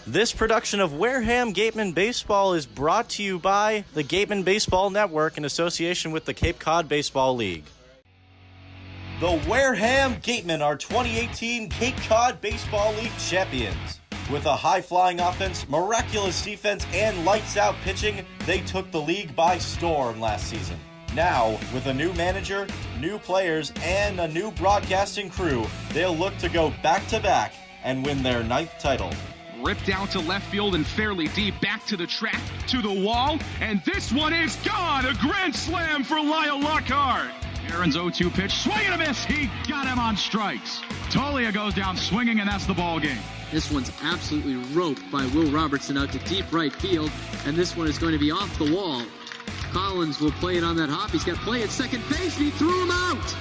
This production of Wareham Gatemen Baseball is brought to you by the Gatemen Baseball Network in association with the Cape Cod Baseball League. The Wareham Gatemen are 2018 Cape Cod Baseball League champions. With a high-flying offense, miraculous defense, and lights-out pitching, they took the league by storm last season. Now, with a new manager, new players, and a new broadcasting crew, they'll look to go back-to-back and win their 9th title. Ripped out to left field and fairly deep, back to the track, to the wall, and this one is gone! A grand slam for Lyle Lockhart! Aaron's 0-2 pitch, swing and a miss! He got him on strikes! Tolia goes down swinging, and that's the ball game. This one's absolutely roped by Will Robertson out to deep right field, and this one is going to be off the wall. Collins will play it on that hop. He's got play at second base, and he threw him out!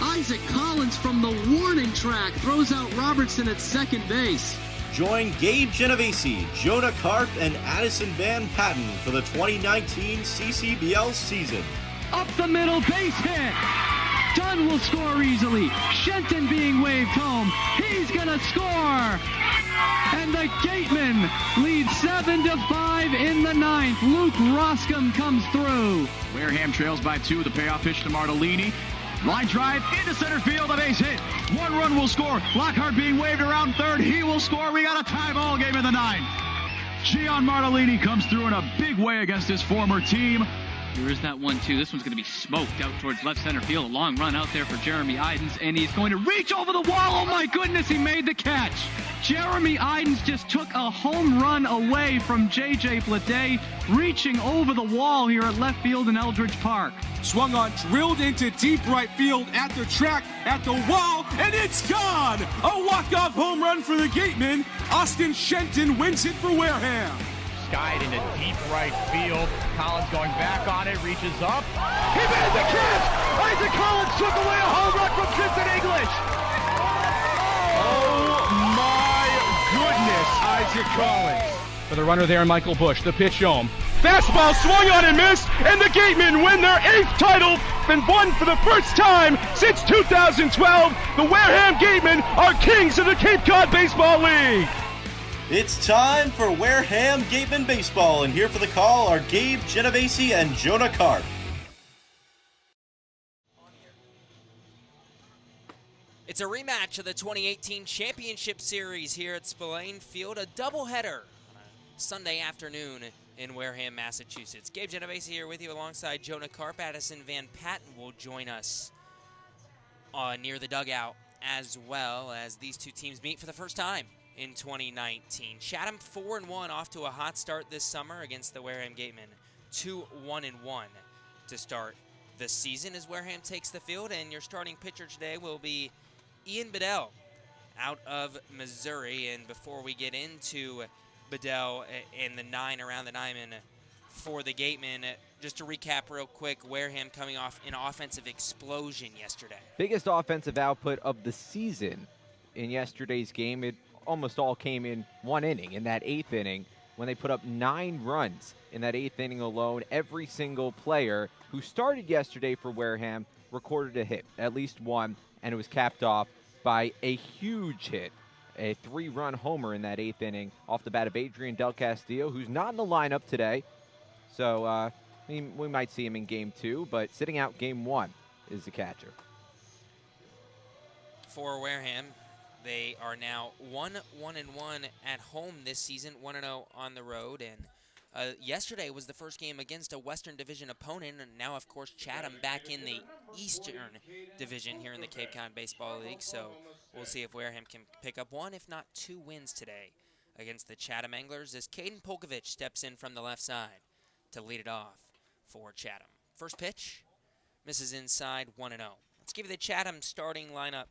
Isaac Collins from the warning track throws out Robertson at second base. Join Gabe Genovesi, Jonah Karp, and Addison van Patten for the 2019 CCBL season. Up the middle, base hit. Dunn will score easily. Shenton being waved home. He's gonna score. And the Gatemen lead 7-5 in the 9th. Luke Roscom comes through. Wareham trails by 2. The payoff pitch to Martellini. Line drive into center field, a base hit. 1 run will score. Lockhart being waved around third. He will score. We got a tie ball game in the 9th. Gian Martellini comes through in a big way against his former team. Here is that 1-2. This one's going to be smoked out towards left center field. A long run out there for Jeremy Idens, and he's going to reach over the wall. Oh my goodness, he made the catch. Jeremy Idens just took a home run away from J.J. Flade, reaching over the wall here at left field in Eldridge Park. Swung on, drilled into deep right field at the track, at the wall, and it's gone! A walk-off home run for the Gatemen. Austin Shenton wins it for Wareham. Skied into deep right field. Collins going back on it, reaches up. He made the catch! Isaac Collins took away a home run from Tristan English! Oh my goodness, Isaac Collins. For the runner there, Michael Bush, the pitch home. Fastball swung on and missed, and the Gatemen win their 8th title and won for the first time since 2012. The Wareham Gatemen are kings of the Cape Cod Baseball League. It's time for Wareham Gatemen Baseball, and here for the call are Gabe Genovesi and Jonah Karp. It's a rematch of the 2018 Championship Series here at Spillane Field, a doubleheader on a Sunday afternoon in Wareham, Massachusetts. Gabe Genovesi here with you alongside Jonah Karp. Addison van Patten will join us near the dugout as well as these two teams meet for the first time in 2019. Chatham 4-1 off to a hot start this summer against the Wareham Gatemen. 2-1-1 to start the season as Wareham takes the field, and your starting pitcher today will be Ian Bedell out of Missouri. And before we get into Bedell and the 9 around the diamond for the Gatemen, just to recap real quick, Wareham coming off an offensive explosion yesterday. Biggest offensive output of the season in yesterday's game. It almost all came in one inning, in that 8th inning, when they put up 9 runs in that 8th inning alone. Every single player who started yesterday for Wareham recorded a hit, at least one, and it was capped off by a huge hit, a 3-run homer in that 8th inning off the bat of Adrian Del Castillo, who's not in the lineup today. So we might see him in Game 2, but sitting out Game 1 is the catcher. For Wareham, they are now 1-1-1 at home this season, 1-0 on the road. And yesterday was the first game against a Western Division opponent, and now, of course, Chatham back in the Eastern Division here in the Cape Cod Baseball League. So we'll see if Wareham can pick up 1, if not 2 wins today against the Chatham Anglers as Caden Polkovich steps in from the left side to lead it off for Chatham. First pitch, misses inside, 1-0. Let's give you the Chatham starting lineup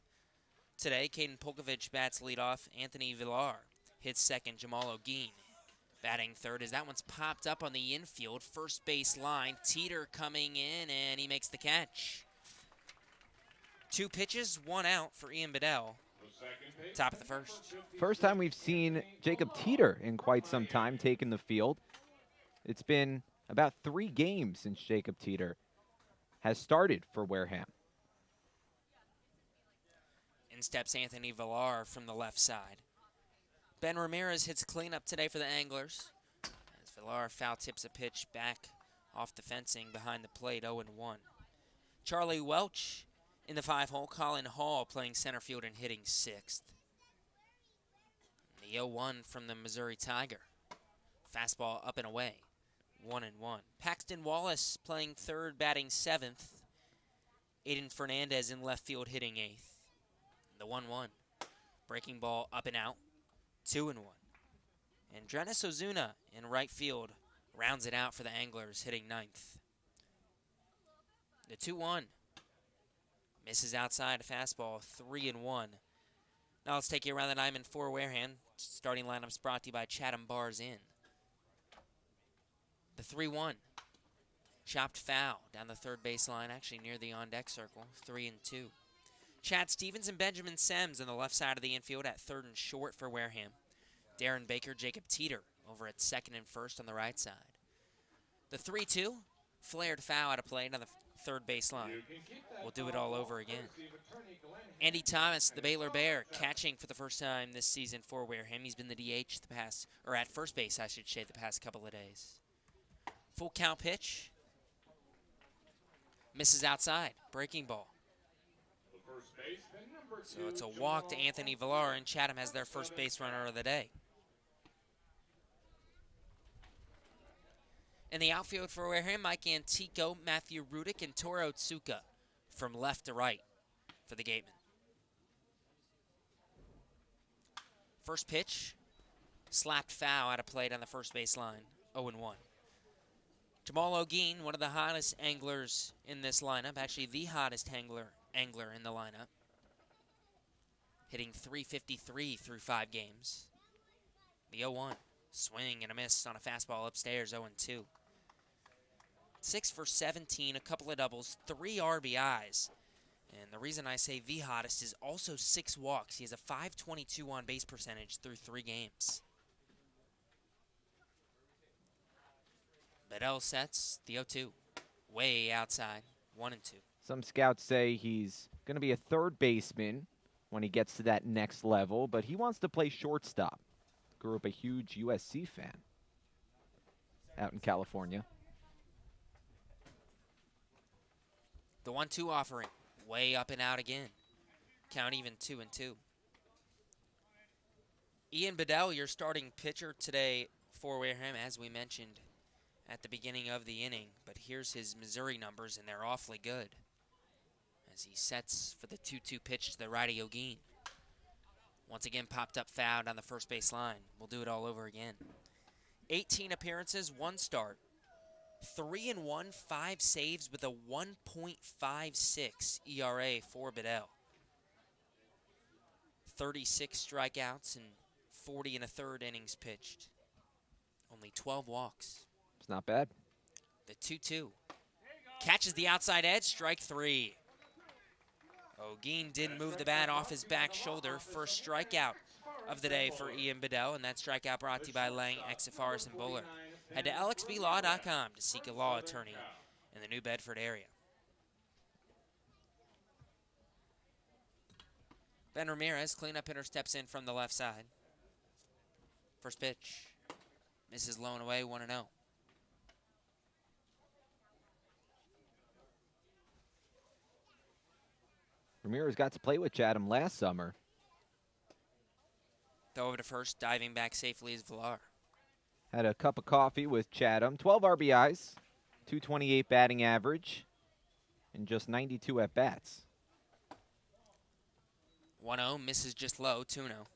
today. Caden Polkovich bats leadoff. Anthony Villar hits second. Jamal O'Geen batting third as that one's popped up on the infield. First base line. Teeter coming in, and he makes the catch. 2 pitches, 1 out for Ian Bedell. Top of the first. First time we've seen Jacob Teeter in quite some time taking the field. It's been about 3 games since Jacob Teeter has started for Wareham. In steps Anthony Villar from the left side. Ben Ramirez hits cleanup today for the Anglers. As Villar foul tips a pitch back off the fencing behind the plate, 0-1. Charlie Welch in the 5-hole. Colin Hall playing center field and hitting 6th. The 0-1 from the Missouri Tiger. Fastball up and away, 1-1. Paxton Wallace playing third, batting 7th. Aiden Fernandez in left field hitting 8th. The 1-1. Breaking ball up and out, 2-1. And Drenis Ozuna in right field rounds it out for the Anglers, hitting 9th. The 2-1. Misses outside, a fastball, 3-1. Now let's take you around the diamond for Wareham. Starting lineups brought to you by Chatham Bars Inn. The 3-1. Chopped foul down the third baseline, actually near the on-deck circle, 3-2. Chad Stevens and Benjamin Sems on the left side of the infield at third and short for Wareham. Darren Baker, Jacob Teeter over at second and first on the right side. The 3-2, flared foul out of play on the third baseline. We'll do it all over again. Andy Thomas, the Baylor Bear, catching for the first time this season for Wareham. He's been the DH at first base, I should say, the past couple of days. Full count pitch. Misses outside, breaking ball. So it's a walk to Anthony Villar, and Chatham has their first base runner of the day. In the outfield for Wareham, Mike Antico, Matthew Rudick, and Toro Tsuka from left to right for the Gatemen. First pitch, slapped foul out of play on the first baseline, 0-1. Jamal O'Geen, one of the hottest anglers in this lineup, actually the hottest angler in the lineup, hitting .353 through 5 games. The 0-1, swing and a miss on a fastball upstairs, 0-2. 6 for 17, a couple of doubles, 3 RBIs. And the reason I say the hottest is also 6 walks. He has a .522 on base percentage through 3 games. Bedell sets the 0-2, way outside, 1-2. Some scouts say he's going to be a third baseman when he gets to that next level, but he wants to play shortstop. Grew up a huge USC fan out in California. The 1-2 offering, way up and out again. Count even, 2-2. Ian Bedell, your starting pitcher today for Wareham, as we mentioned at the beginning of the inning. But here's his Missouri numbers, and they're awfully good as he sets for the 2-2 pitch to the righty O'Geen. Once again, popped up foul on the first base line. We'll do it all over again. 18 appearances, 1 start. 3-1, 5 saves with a 1.56 ERA for Bedell. 36 strikeouts and 40 1/3 innings pitched. Only 12 walks. It's not bad. The 2-2. Catches the outside edge, strike 3. O'Geen didn't move the bat off his back shoulder. First strikeout of the day for Ian Bedell, and that strikeout brought to you by Lang, Exifaris, and Buller. Head to lxblaw.com to seek a law attorney in the New Bedford area. Ben Ramirez, cleanup hitter, steps in from the left side. First pitch. Misses low and away, 1-0. Ramirez got to play with Chatham last summer. Throw over to first, diving back safely is Villar. Had a cup of coffee with Chatham. 12 RBIs, 228 batting average, and just 92 at-bats. 1-0, misses just low, 2-0.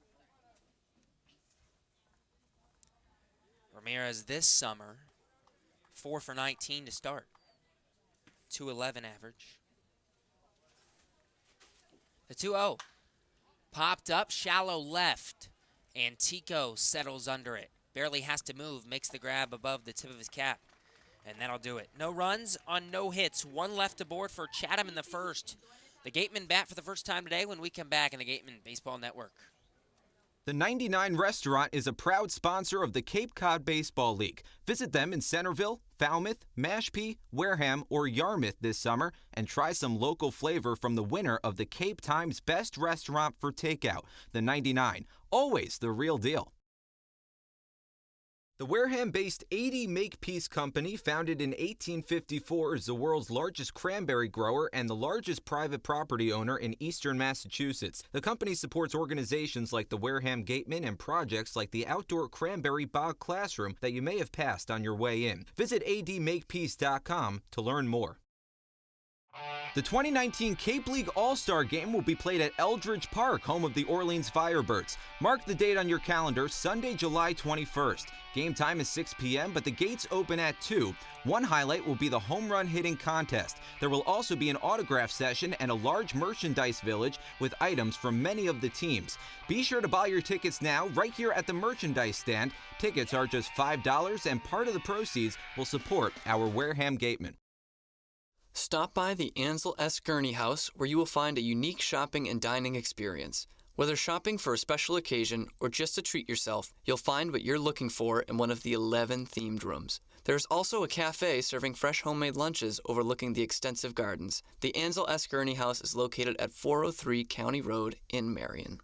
Ramirez this summer, 4 for 19 to start. 211 average. The 2-0. Popped up, shallow left. Antico settles under it. Barely has to move, makes the grab above the tip of his cap. And that'll do it. No runs on no hits. 1 left aboard for Chatham in the first. The Gatemen bat for the first time today when we come back in the Gatemen Baseball Network. The 99 Restaurant is a proud sponsor of the Cape Cod Baseball League. Visit them in Centerville, Falmouth, Mashpee, Wareham, or Yarmouth this summer and try some local flavor from the winner of the Cape Times Best Restaurant for Takeout. The 99, always the real deal. The Wareham-based 80 Makepeace Company, founded in 1854, is the world's largest cranberry grower and the largest private property owner in eastern Massachusetts. The company supports organizations like the Wareham Gatemen and projects like the outdoor cranberry bog classroom that you may have passed on your way in. Visit admakepeace.com to learn more. The 2019 Cape League All-Star Game will be played at Eldridge Park, home of the Orleans Firebirds. Mark the date on your calendar, Sunday, July 21st. Game time is 6 p.m., but the gates open at 2. One highlight will be the home run hitting contest. There will also be an autograph session and a large merchandise village with items from many of the teams. Be sure to buy your tickets now right here at the merchandise stand. Tickets are just $5, and part of the proceeds will support our Wareham Gatemen. Stop by the Ansel S. Gurney House, where you will find a unique shopping and dining experience. Whether shopping for a special occasion or just to treat yourself, you'll find what you're looking for in one of the 11 themed rooms. There's also a cafe serving fresh homemade lunches overlooking the extensive gardens. The Ansel S. Gurney House is located at 403 County Road in Marion.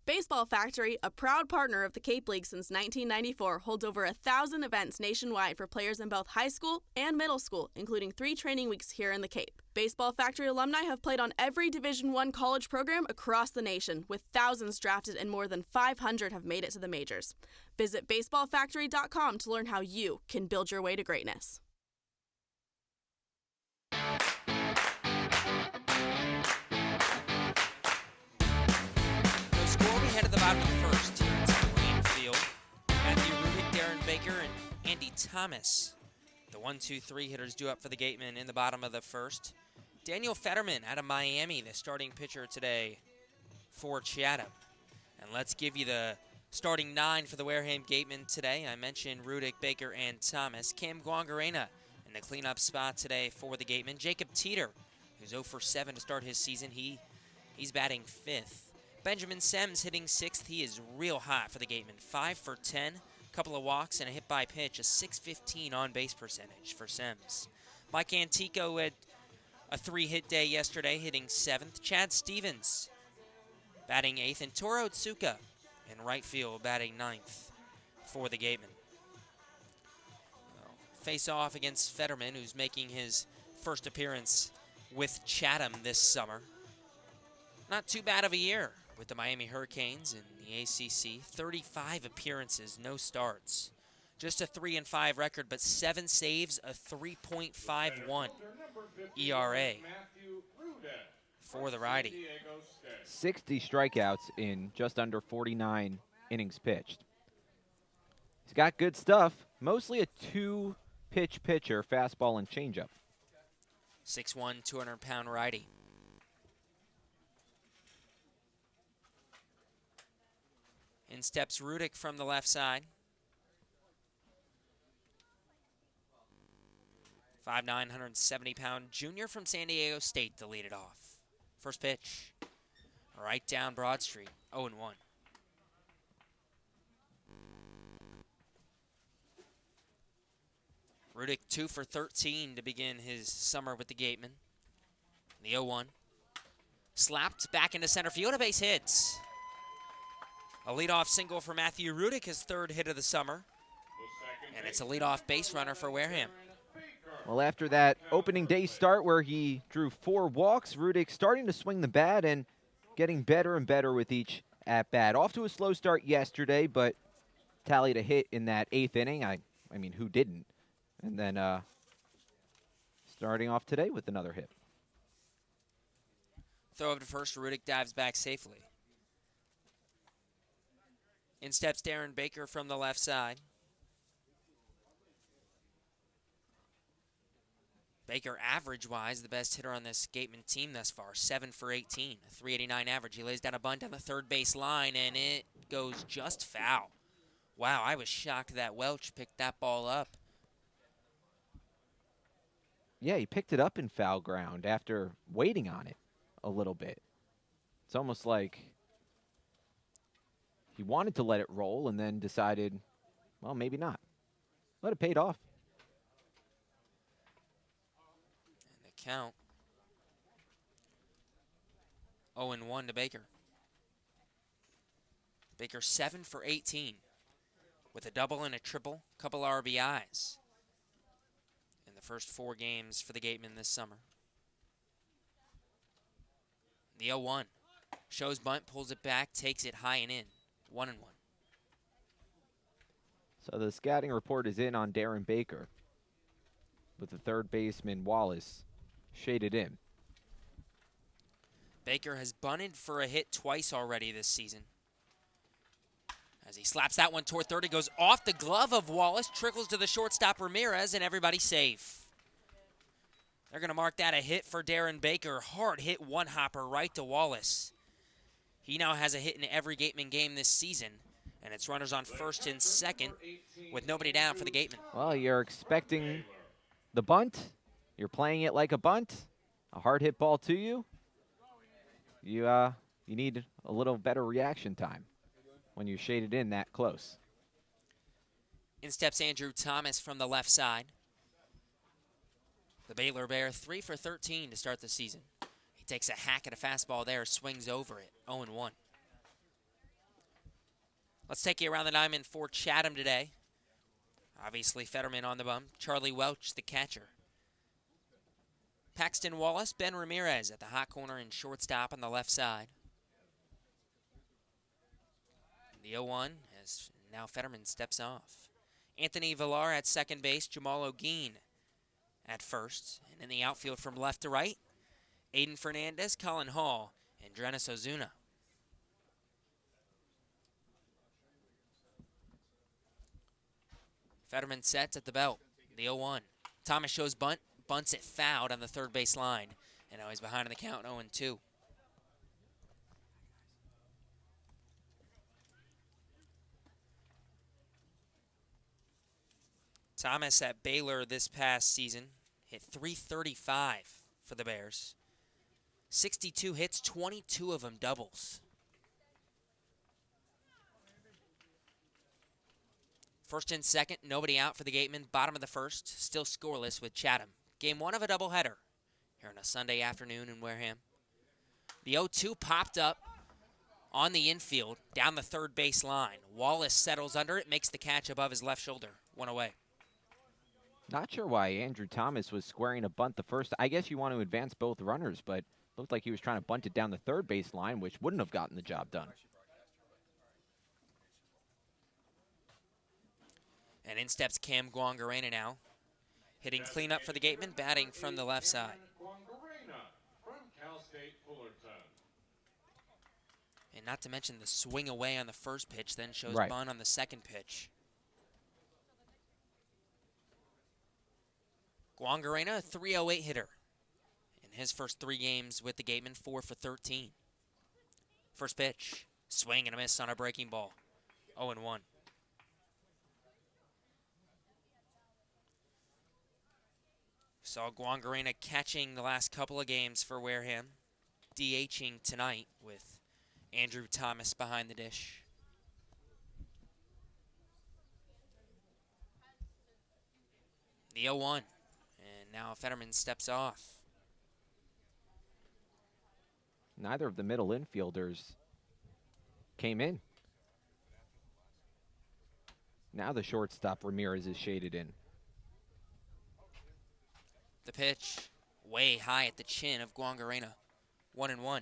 Baseball Factory, a proud partner of the Cape League since 1994, holds over 1,000 events nationwide for players in both high school and middle school, including 3 training weeks here in the Cape. Baseball Factory alumni have played on every Division I college program across the nation, with thousands drafted and more than 500 have made it to the majors. Visit baseballfactory.com to learn how you can build your way to greatness. At the bottom of the first here at Spillane Field. Matthew Rudick, Darren Baker, and Andy Thomas. The 1-2-3 hitters due up for the Gatemen in the bottom of the first. Daniel Fetterman out of Miami, the starting pitcher today for Chatham. And let's give you the starting 9 for the Wareham Gatemen today. I mentioned Rudick, Baker, and Thomas. Cam Guangarena in the cleanup spot today for the Gatemen. Jacob Teeter, who's 0 for 7 to start his season. He's batting 5th. Benjamin Sems hitting 6th. He is real hot for the Gatemen. 5 for 10, a couple of walks, and a hit by pitch. A .615 on-base percentage for Sems. Mike Antico had a 3-hit day yesterday, hitting 7th. Chad Stevens batting 8th. And Toro Otsuka in right field batting 9th for the Gatemen. Face off against Fetterman, who's making his first appearance with Chatham this summer. Not too bad of a year with the Miami Hurricanes in the ACC. 35 appearances, no starts. Just a 3-5 record, but 7 saves, a 3.51 ERA for the righty. 60 strikeouts in just under 49 innings pitched. He's got good stuff, mostly a 2-pitch pitcher, fastball and changeup. 6'1", 200-pound righty. In steps Rudick from the left side. 5'9", 170-pound junior from San Diego State to lead it off. First pitch, right down Broad Street, 0-1. Rudick 2 for 13 to begin his summer with the Gatemen. The 0-1. Slapped back into center field, a base hit. A leadoff single for Matthew Rudick, his 3rd hit of the summer. And it's a leadoff base runner for Wareham. Well, after that opening day start where he drew 4 walks, Rudick starting to swing the bat and getting better and better with each at-bat. Off to a slow start yesterday, but tallied a hit in that 8th inning. I mean, who didn't? And then starting off today with another hit. Throw up to first, Rudick dives back safely. In steps Darren Baker from the left side. Baker, average-wise, the best hitter on this Gateman team thus far. 7 for 18, a 389 average. He lays down a bunt down the third base line, and it goes just foul. Wow, I was shocked that Welch picked that ball up. Yeah, he picked it up in foul ground after waiting on it a little bit. It's almost like he wanted to let it roll and then decided, well, maybe not. But it paid off. And the count, 0-1 to Baker. Baker 7 for 18 with a double and a triple, couple RBIs in the first 4 games for the Gatemen this summer. The 0-1. Shows bunt, pulls it back, takes it high and in. 1-1. So the scouting report is in on Darren Baker, with the third baseman Wallace shaded in. Baker has bunted for a hit twice already this season. As he slaps that one toward third, it goes off the glove of Wallace, trickles to the shortstop Ramirez, and everybody's safe. They're going to mark that a hit for Darren Baker. Hard hit one-hopper right to Wallace. He now has a hit in every Gateman game this season, and it's runners on first and second with nobody down for the Gatemen. Well, you're expecting the bunt. You're playing it like a bunt. A hard hit ball to you. You need a little better reaction time when you're shaded in that close. In steps Andrew Thomas from the left side. The Baylor Bear 3 for 13 to start the season. He takes a hack at a fastball there, swings over it, 0-1. Let's take you around the diamond for Chatham today. Obviously Fetterman on the bum, Charlie Welch the catcher. Paxton Wallace, Ben Ramirez at the hot corner and shortstop on the left side. The 0-1 as now Fetterman steps off. Anthony Villar at second base, Jamal O'Gean at first. And in the outfield from left to right, Aiden Fernandez, Colin Hall, and Drenis Ozuna. Fetterman sets at the belt. The 0-1. Thomas shows bunt, bunts it fouled on the third base line. And now he's behind in the count, 0-2. Thomas at Baylor this past season hit .335 for the Bears. 62 hits, 22 of them doubles. First and second, nobody out for the Gatemen. Bottom of the first, still scoreless with Chatham. Game 1 of a doubleheader here on a Sunday afternoon in Wareham. The 0-2 popped up on the infield down the third base line. Wallace settles under it, makes the catch above his left shoulder. 1 away. Not sure why Andrew Thomas was squaring a bunt the first. I guess you want to advance both runners, but looked like he was trying to bunt it down the third base line, which wouldn't have gotten the job done. And in steps Cam Guangarena now, hitting cleanup for the Gatemen, batting from the left side. And not to mention the swing away on the first pitch, then shows bunt on the second pitch. Guangarena, a .308 hitter in his first 3 games with the Gatemen, 4 for 13. First pitch, swing and a miss on a breaking ball, 0-1. Saw Guangarena catching the last couple of games for Wareham, DHing tonight with Andrew Thomas behind the dish. The 0-1, and now Fetterman steps off. Neither of the middle infielders came in. Now the shortstop Ramirez is shaded in. The pitch way high at the chin of Guangarena, 1-1.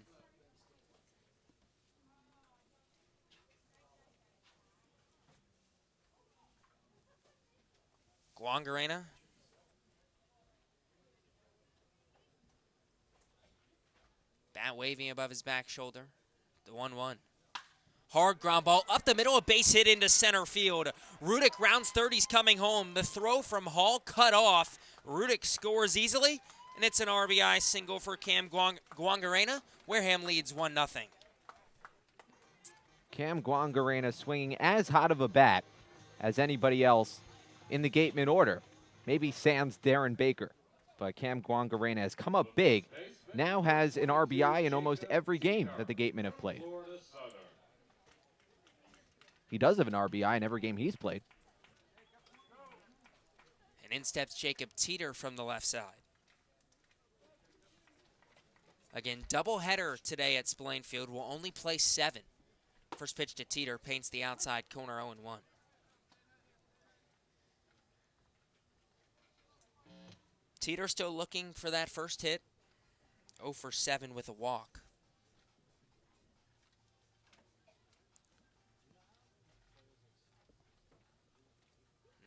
Guangarena. Bat waving above his back shoulder. The 1-1. Hard ground ball up the middle, a base hit into center field. Rudick rounds third, he's coming home. The throw from Hall cut off. Rudick scores easily, and it's an RBI single for Cam Guangarena. Wareham leads 1-0. Cam Guangarena swinging as hot of a bat as anybody else in the Gateman order. Maybe sans Darren Baker, but Cam Guangarena has come up big. Now has an RBI in almost every game that the Gatemen have played. He does have an RBI in every game he's played. And in steps Jacob Teeter from the left side. Again, doubleheader today at Spillane Field. Will only play 7 First pitch to Teeter, paints the outside corner, 0-1. Teeter still looking for that first hit. 0 for 7 with a walk.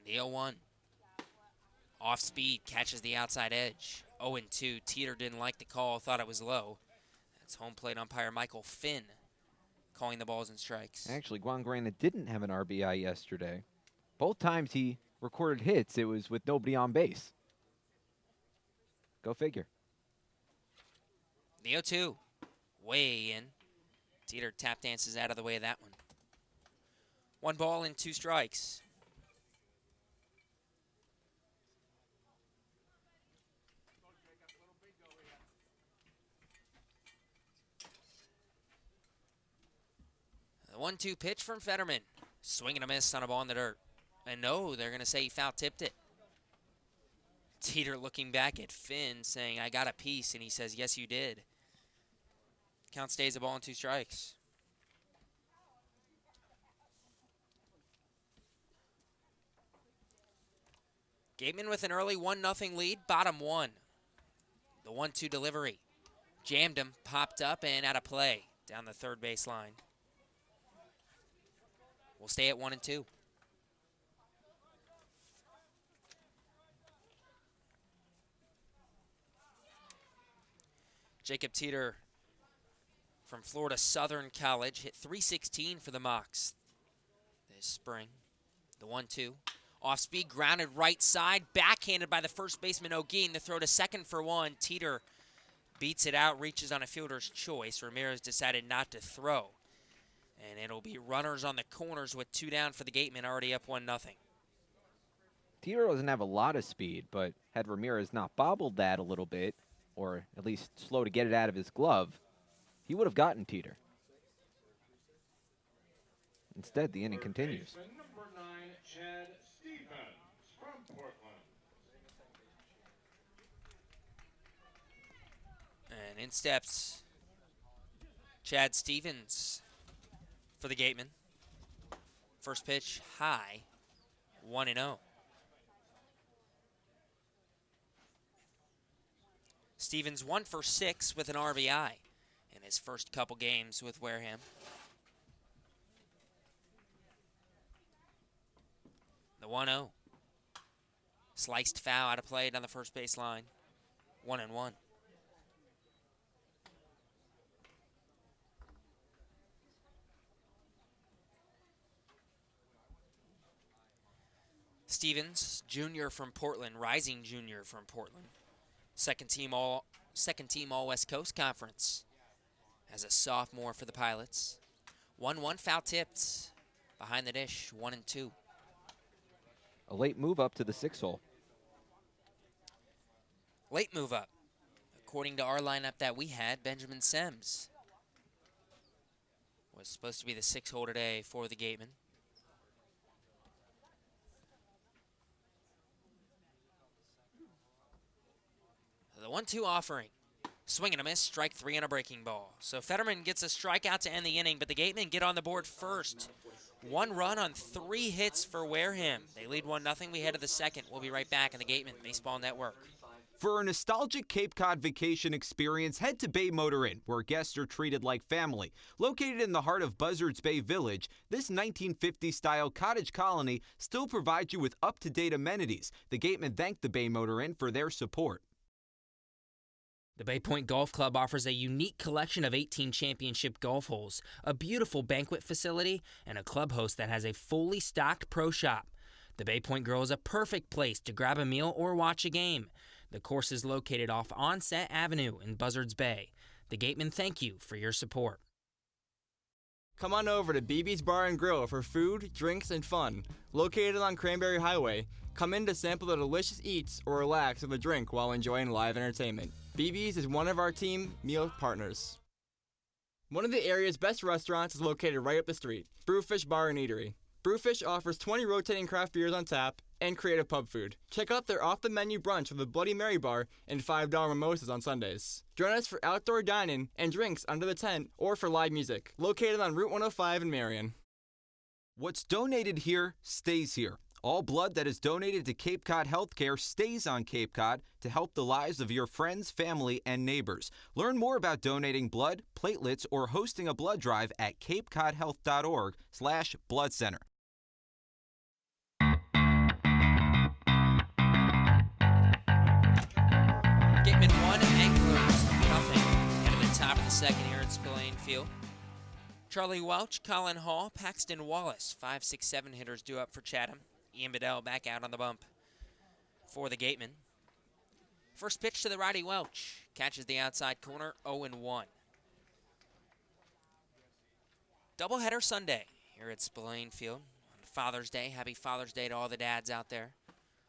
The 0-1. Off speed, catches the outside edge. 0-2. Teeter didn't like the call, thought it was low. That's home plate umpire Michael Finn calling the balls and strikes. Actually, Juan Grana didn't have an RBI yesterday. Both times he recorded hits, it was with nobody on base. Go figure. The 0-2. Way in. Teeter tap dances out of the way of that one. 1 ball and 2 strikes. The 1-2 pitch from Fetterman. Swing and a miss on a ball in the dirt. And no, they're going to say he foul-tipped it. Teeter looking back at Finn saying, I got a piece, and he says, yes, you did. Count stays a ball and 2 strikes. Gatemen with an early 1-0 lead, bottom 1. The 1-2 delivery. Jammed him, popped up, and out of play down the third base line. We'll stay at 1-2. Jacob Teeter from Florida Southern College hit .316 for the Mocs this spring. The 1-2. Off speed, grounded right side, backhanded by the first baseman O'Gean. The throw to second for 1. Teeter beats it out, reaches on a fielder's choice. Ramirez decided not to throw. And it'll be runners on the corners with 2 down for the Gatemen, already up 1-0. Teeter doesn't have a lot of speed, but had Ramirez not bobbled that a little bit, or at least slow to get it out of his glove, he would have gotten Teeter. Instead, the inning continues. Number 9, Chad Stevens from Portland. And in steps Chad Stevens for the Gatemen. First pitch high, 1-0. Stevens 1 for 6 with an RBI in his first couple games with Wareham. The 1-0. Sliced foul out of play down the first base line. 1-1. Stevens, junior from Portland, rising junior from Portland. Second team all West Coast Conference as a sophomore for the Pilots. 1-1 foul tipped behind the dish, 1-2. A late move up to the 6 hole. Late move up. According to our lineup that we had, Benjamin Sems was supposed to be the 6 hole today for the Gatemen. The 1-2 offering. Swing and a miss, strike 3 on a breaking ball. So Fetterman gets a strikeout to end the inning, but the Gatemen get on the board first. 1 run on 3 hits for Wareham. They lead 1-0. We head to the second. We'll be right back on the Gatemen Baseball Network. For a nostalgic Cape Cod vacation experience, head to Bay Motor Inn, where guests are treated like family. Located in the heart of Buzzards Bay Village, this 1950s-style cottage colony still provides you with up-to-date amenities. The Gatemen thank the Bay Motor Inn for their support. The Bay Point Golf Club offers a unique collection of 18 championship golf holes, a beautiful banquet facility, and a club host that has a fully stocked pro shop. The Bay Point Grill is a perfect place to grab a meal or watch a game. The course is located off Onset Avenue in Buzzards Bay. The Gatemen thank you for your support. Come on over to BB's Bar and Grill for food, drinks, and fun. Located on Cranberry Highway, come in to sample the delicious eats or relax with a drink while enjoying live entertainment. BB's is one of our team meal partners. One of the area's best restaurants is located right up the street, Brewfish Bar and Eatery. Brewfish offers 20 rotating craft beers on tap and creative pub food. Check out their off-the-menu brunch with a Bloody Mary bar and $5 mimosas on Sundays. Join us for outdoor dining and drinks under the tent or for live music. Located on Route 105 in Marion. What's donated here stays here. All blood that is donated to Cape Cod Healthcare stays on Cape Cod to help the lives of your friends, family, and neighbors. Learn more about donating blood, platelets, or hosting a blood drive at capecodhealth.org/blood center. Gatemen 1, Anglers nothing. Head of the top of the second here at Spillane Field. Charlie Welch, Colin Hall, Paxton Wallace, 5, 6, 7 hitters due up for Chatham. Ian Bedell back out on the bump for the Gatemen. First pitch to the righty Welch. Catches the outside corner, 0-1. Doubleheader Sunday here at Spillane Field. On Father's Day, happy Father's Day to all the dads out there.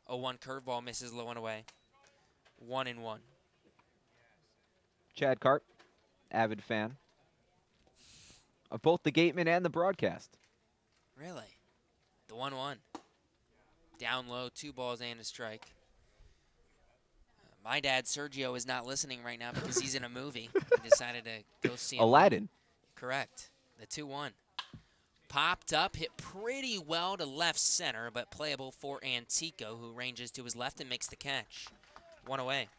0-1 curveball misses low and away. 1-1. Chad Karp, avid fan of both the Gatemen and the broadcast. Really? The 1-1. Down low, 2 balls and a strike. My dad, Sergio, is not listening right now because he's in a movie. He decided to go see him. Aladdin. Correct. The 2-1. Popped up, hit pretty well to left center, but playable for Antico, who ranges to his left and makes the catch. 1 away.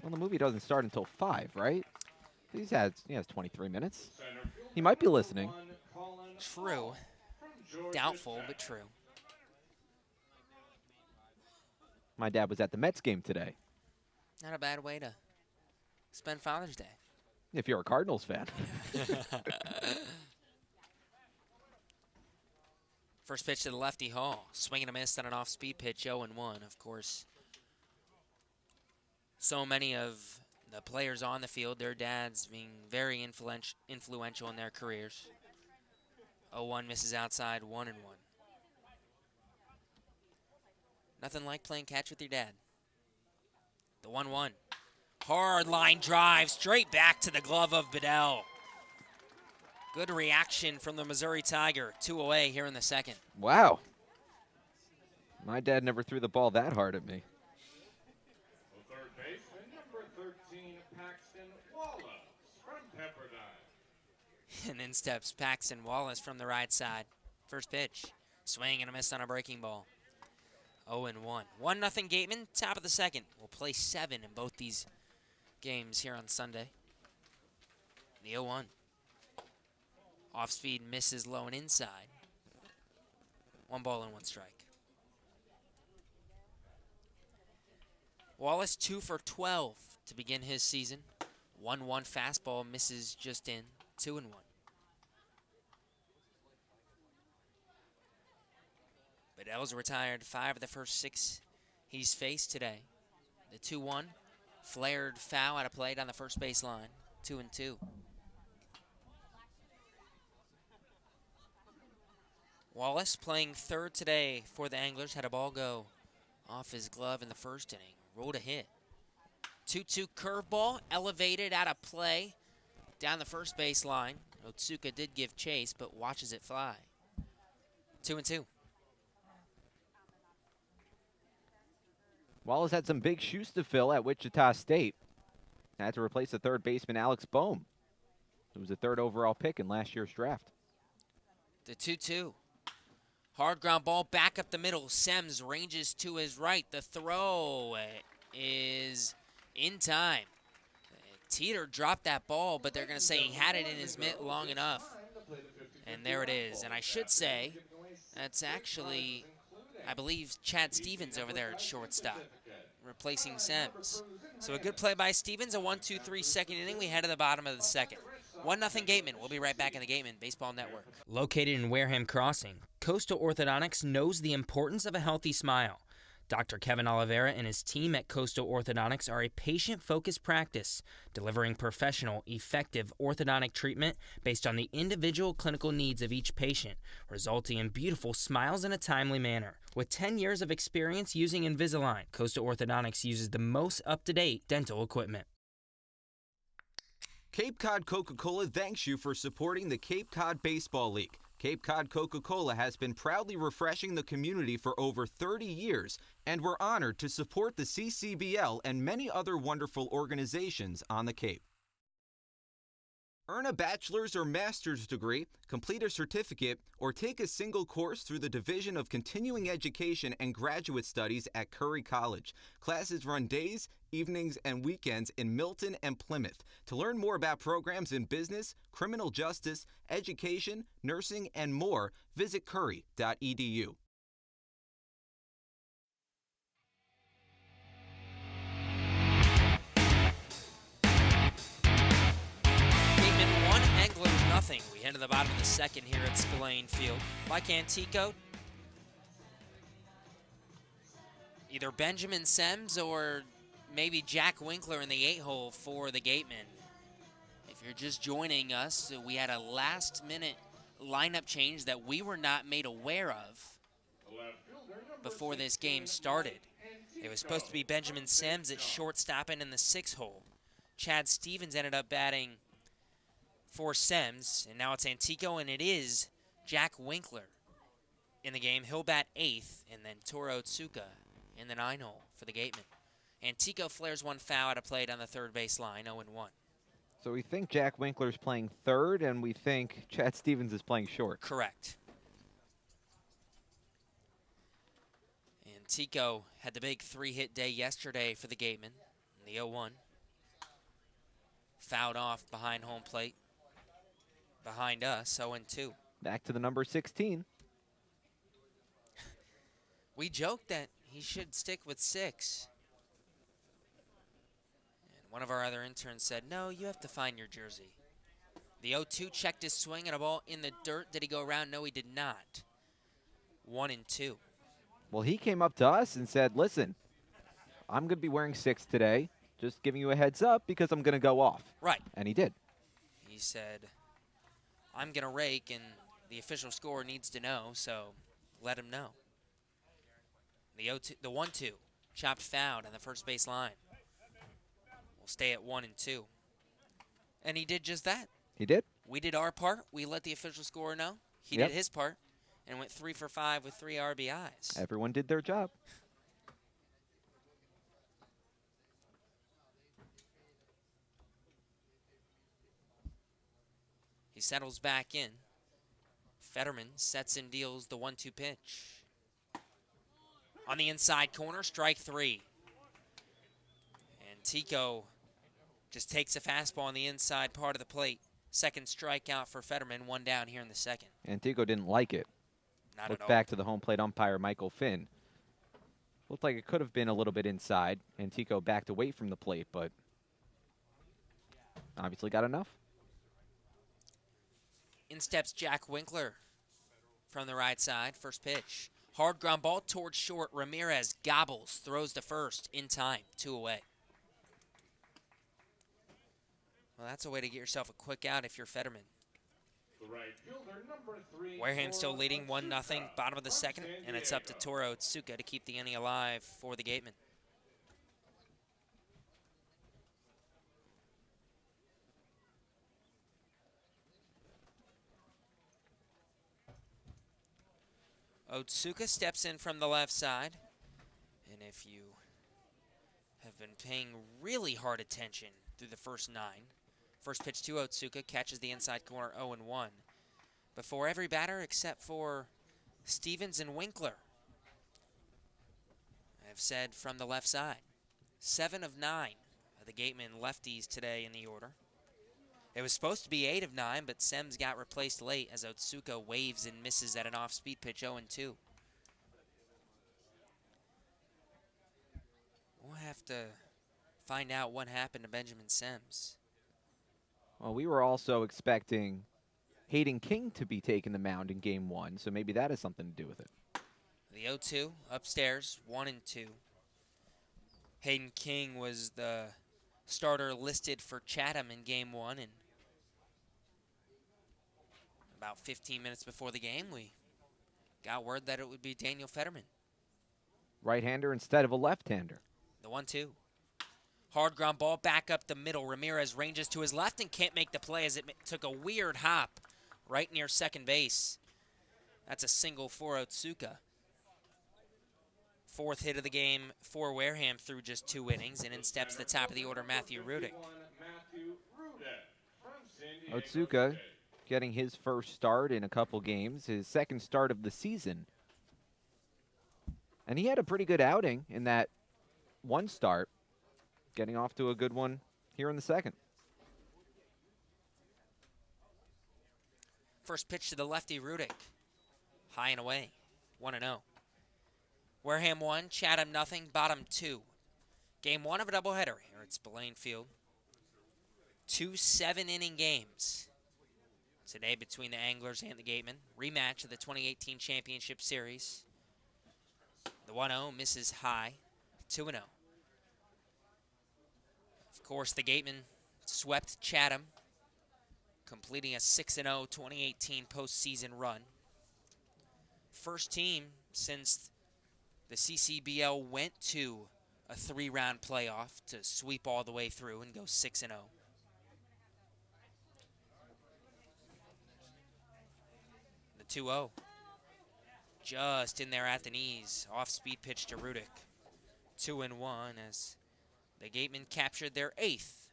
Well, the movie doesn't start until 5, right? He has 23 minutes. He might be listening. True. Doubtful, but true. My dad was at the Mets game today. Not a bad way to spend Father's Day. If you're a Cardinals fan. First pitch to the lefty Hall. Swing and a miss on an off-speed pitch, 0-1, of course. So many of the players on the field, their dads being very influential in their careers. 0-1 misses outside, 1-1. Nothing like playing catch with your dad. The 1-1. Hard line drive straight back to the glove of Bedell. Good reaction from the Missouri Tiger. 2 away here in the second. Wow. My dad never threw the ball that hard at me. Third baseman, number 13, Paxton Wallace from Pepperdine. And in steps Paxton Wallace from the right side. First pitch. Swing and a miss on a breaking ball. 0-1. 1-0 Gatemen, top of the second. We'll play 7 in both these games here on Sunday. The 0-1. Off speed misses low and inside. 1 ball and 1 strike. Wallace 2 for 12 to begin his season. 1-1 fastball misses just in. 2-1. Bedell's retired 5 of the first 6 he's faced today. The 2-1, flared foul out of play down the first base line. 2-2. Wallace playing third today for the Anglers. Had a ball go off his glove in the first inning. Rolled a hit. 2-2 curveball, elevated out of play down the first base line. Otsuka did give chase, but watches it fly. 2-2. Wallace had some big shoes to fill at Wichita State. Had to replace the third baseman Alex Bohm, who was the 3rd overall pick in last year's draft. The 2-2. Hard ground ball back up the middle. Sems ranges to his right. The throw is in time. Teeter dropped that ball, but they're going to say he had it in his mitt long enough. And there it is. And I should say that's actually, I believe, Chad Stevens over there at shortstop, replacing Sems. So a good play by Stevens, a 1-2-3 second inning. We head to the bottom of the second. 1-0 Gatemen. We'll be right back in the Gatemen Baseball Network. Located in Wareham Crossing, Coastal Orthodontics knows the importance of a healthy smile. Dr. Kevin Oliveira and his team at Coastal Orthodontics are a patient-focused practice, delivering professional, effective orthodontic treatment based on the individual clinical needs of each patient, resulting in beautiful smiles in a timely manner. With 10 years of experience using Invisalign, Coastal Orthodontics uses the most up-to-date dental equipment. Cape Cod Coca-Cola thanks you for supporting the Cape Cod Baseball League. Cape Cod Coca-Cola has been proudly refreshing the community for over 30 years, and we're honored to support the CCBL and many other wonderful organizations on the Cape. Earn a bachelor's or master's degree, complete a certificate, or take a single course through the Division of Continuing Education and Graduate Studies at Curry College. Classes run days, evenings, and weekends in Milton and Plymouth. To learn more about programs in business, criminal justice, education, nursing, and more, visit curry.edu. Nothing. We head to the bottom of the second here at Spillane Field. Like Antico, either Benjamin Sems or maybe Jack Winkler in the 8-hole for the Gatemen. If you're just joining us, we had a last-minute lineup change that we were not made aware of before this game started. It was supposed to be Benjamin Sems at shortstop and in the 6-hole. Chad Stevens ended up batting for Sems, and now it's Antico, and it is Jack Winkler in the game. He'll bat 8th, and then Toro Otsuka in the 9-hole for the Gatemen. Antico flares one foul out of play down the third base line, 0-1. So we think Jack Winkler's playing third, and we think Chad Stevens is playing short. Correct. Antico had the big 3-hit day yesterday for the Gatemen, in the 0-1. Fouled off behind home plate. Behind us, 0-2. Back to the number 16. We joked that he should stick with 6. And one of our other interns said, no, you have to find your jersey. The 0-2 checked his swing and a ball in the dirt. Did he go around? No, he did not. 1-2. Well, he came up to us and said, listen, I'm going to be wearing 6 today. Just giving you a heads up because I'm going to go off. Right. And he did. He said, I'm going to rake, and the official scorer needs to know, so let him know. The 1-2, chopped fouled on the first base line. We'll stay at 1-2. And he did just that. He did. We did our part. We let the official scorer know. He did his part and went 3 for 5 with 3 RBIs. Everyone did their job. He settles back in. Fetterman sets and deals the 1-2 pitch. On the inside corner, strike 3. And Tico just takes a fastball on the inside part of the plate. Second strikeout for Fetterman, 1 down here in the second. Antico didn't like it. Not Looked at all. back to the home plate umpire, Michael Finn. Looked like it could have been a little bit inside. Antico backed away from the plate, but obviously got enough. In steps Jack Winkler from the right side. First pitch. Hard ground ball towards short. Ramirez gobbles. Throws to first in time. 2 away. Well, that's a way to get yourself a quick out if you're Fetterman. Wareham still leading 1-0. Bottom of the second. And it's up to Toro Otsuka to keep the inning alive for the Gatemen. Otsuka steps in from the left side. And if you have been paying really hard attention through the first 9, first pitch to Otsuka, catches the inside corner, 0-1. Before every batter except for Stevens and Winkler have said from the left side. 7 of 9 of the Gatemen lefties today in the order. It was supposed to be 8 of 9, but Sems got replaced late as Otsuka waves and misses at an off-speed pitch, 0-2. We'll have to find out what happened to Benjamin Sems. Well, we were also expecting Hayden King to be taking the mound in Game 1, so maybe that has something to do with it. The 0-2 upstairs, 1-2. Hayden King was the starter listed for Chatham in Game 1, and about 15 minutes before the game, we got word that it would be Daniel Fetterman. Right-hander instead of a left-hander. The 1-2. Hard ground ball back up the middle. Ramirez ranges to his left and can't make the play as it took a weird hop right near second base. That's a single for Otsuka. Fourth hit of the game for Wareham through just 2 innings, and in steps the top of the order, Matthew Rudick. Otsuka getting his first start in a couple games, his second start of the season. And he had a pretty good outing in that one start, getting off to a good one here in the second. First pitch to the lefty, Rudick. High and away, 1-0. Wareham 1, Chatham nothing, bottom 2. Game 1 of a doubleheader here at Spillane Field. 2 7-inning games today between the Anglers and the Gatemen. Rematch of the 2018 Championship Series. The 1-0 misses high, 2-0. Of course, the Gatemen swept Chatham, completing a 6-0 2018 postseason run. First team since the CCBL went to a 3-round playoff to sweep all the way through and go 6-0. The 2-0. Just in there at the knees. Off-speed pitch to Rudick. 2-1 as the Gatemen captured their 8th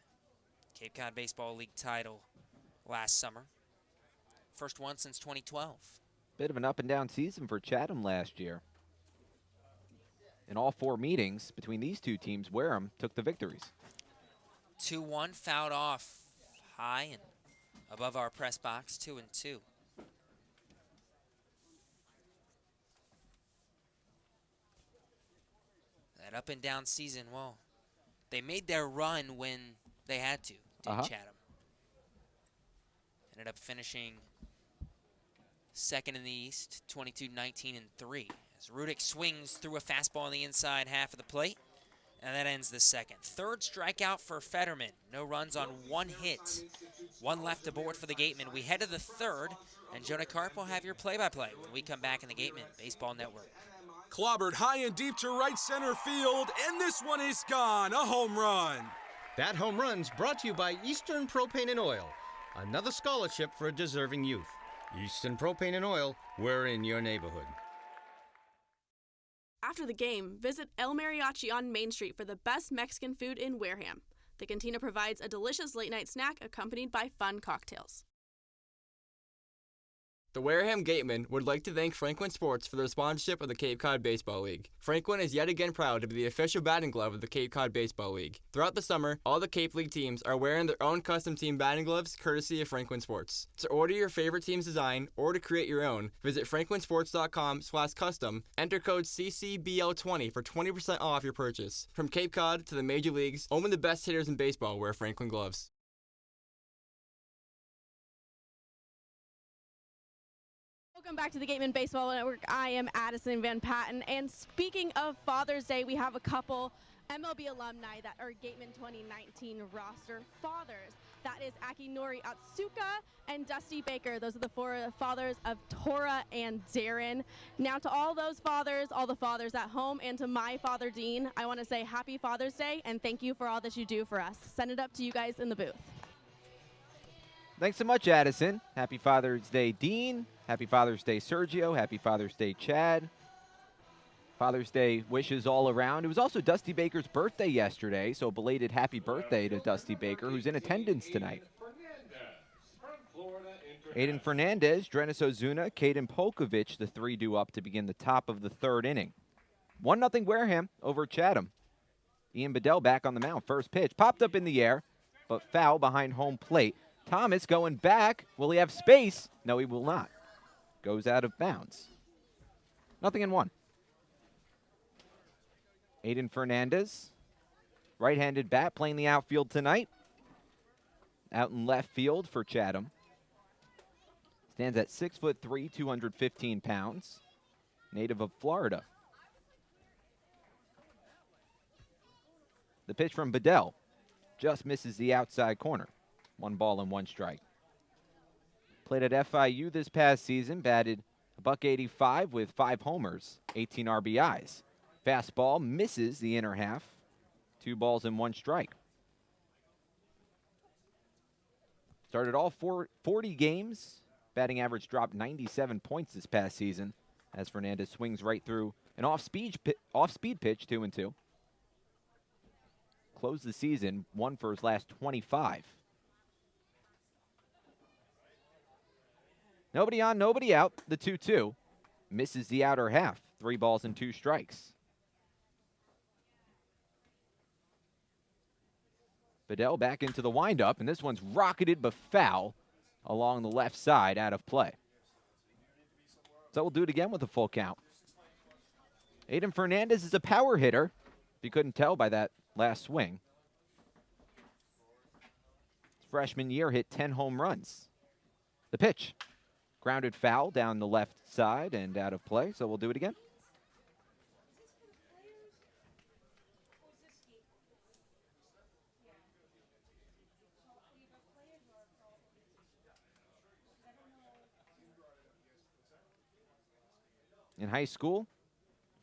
Cape Cod Baseball League title last summer. First one since 2012. Bit of an up-and-down season for Chatham last year. In all 4 meetings between these two teams, Wareham took the victories. 2-1 fouled off high and above our press box, 2-2. That up and down season, well, they made their run when they had to, Chatham. Ended up finishing second in the East, 22-19-3. As Rudick swings through a fastball on the inside half of the plate, and that ends the second. Third strikeout for Fetterman. No runs on 1 hit. 1 left aboard for the Gatemen. We head to the third, and Jonah Karp will have your play-by-play when we come back in the Gatemen Baseball Network. Clobbered high and deep to right center field, and this one is gone. A home run. That home run's brought to you by Eastern Propane and Oil, another scholarship for a deserving youth. Eastern Propane and Oil, we're in your neighborhood. After the game, visit El Mariachi on Main Street for the best Mexican food in Wareham. The cantina provides a delicious late-night snack accompanied by fun cocktails. The Wareham Gatemen would like to thank Franklin Sports for their sponsorship of the Cape Cod Baseball League. Franklin is yet again proud to be the official batting glove of the Cape Cod Baseball League. Throughout the summer, all the Cape League teams are wearing their own custom team batting gloves courtesy of Franklin Sports. To order your favorite team's design or to create your own, visit franklinsports.com/custom, enter code CCBL20 for 20% off your purchase. From Cape Cod to the major leagues, only the best hitters in baseball wear Franklin gloves. Welcome back to the Gatemen Baseball Network. I am Addison van Patten, and speaking of Father's Day, we have a couple MLB alumni that are Gatemen 2019 roster fathers. That is Akinori Atsuka and Dusty Baker. Those are the 4 fathers of Tora and Darren. Now to all those fathers, all the fathers at home, and to my father, Dean, I want to say Happy Father's Day, and thank you for all that you do for us. Send it up to you guys in the booth. Thanks so much, Addison. Happy Father's Day, Dean. Happy Father's Day, Sergio. Happy Father's Day, Chad. Father's Day wishes all around. It was also Dusty Baker's birthday yesterday, so belated happy birthday to Dusty Baker, who's in attendance tonight. Aiden Fernandez, Drenis Ozuna, Caden Polkovich, the 3 due up to begin the top of the 3rd inning. 1-0 Wareham over Chatham. Ian Bedell back on the mound. First pitch popped up in the air, but foul behind home plate. Thomas going back. Will he have space? No, he will not. Goes out of bounds. 0-1. Aiden Fernandez, right-handed bat, playing the outfield tonight. Out in left field for Chatham. Stands at 6'3", 215 pounds. Native of Florida. The pitch from Bedell just misses the outside corner. 1 ball and 1 strike. Played at FIU this past season, batted $185 with 5 homers, 18 RBIs. Fastball misses the inner half, 2 balls and 1 strike. Started all 40 games Batting average dropped 97 points this past season as Fernandez swings right through an off-speed pitch, 2-2. Closed the season, 1 for his last 25. Nobody on, nobody out. The 2-2 misses the outer half. 3 balls and 2 strikes. Bedell back into the windup, and this one's rocketed but foul along the left side, out of play. So we'll do it again with a full count. Aiden Fernandez is a power hitter, if you couldn't tell by that last swing. His freshman year hit 10 home runs. The pitch, grounded foul down the left side and out of play, so we'll do it again. In high school,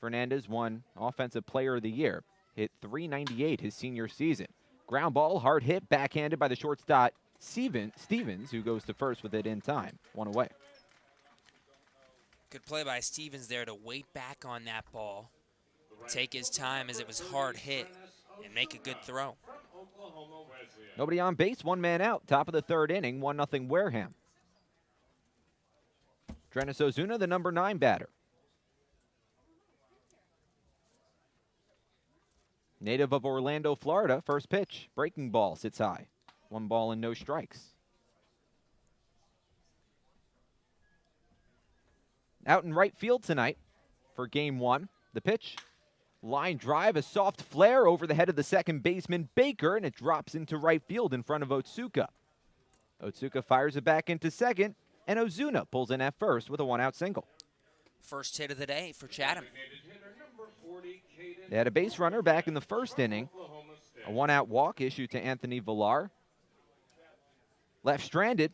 Fernandez won Offensive Player of the Year. Hit .398 his senior season. Ground ball, hard hit, backhanded by the shortstop Stevens, who goes to first with it in time. 1 away. Good play by Stevens there to wait back on that ball, take his time as it was hard hit, and make a good throw. Nobody on base, 1 man out. Top of the 3rd inning, 1-0 Wareham. Drenis Ozuna, the number 9 batter. Native of Orlando, Florida, first pitch. Breaking ball, sits high. 1 ball and no strikes. Out in right field tonight for game 1. The pitch, line drive, a soft flare over the head of the second baseman, Baker, and it drops into right field in front of Otsuka. Otsuka fires it back into second, and Ozuna pulls in at first with a 1-out single. First hit of the day for Chatham. They had a base runner back in the 1st inning. A 1-out walk issued to Anthony Villar. Left stranded.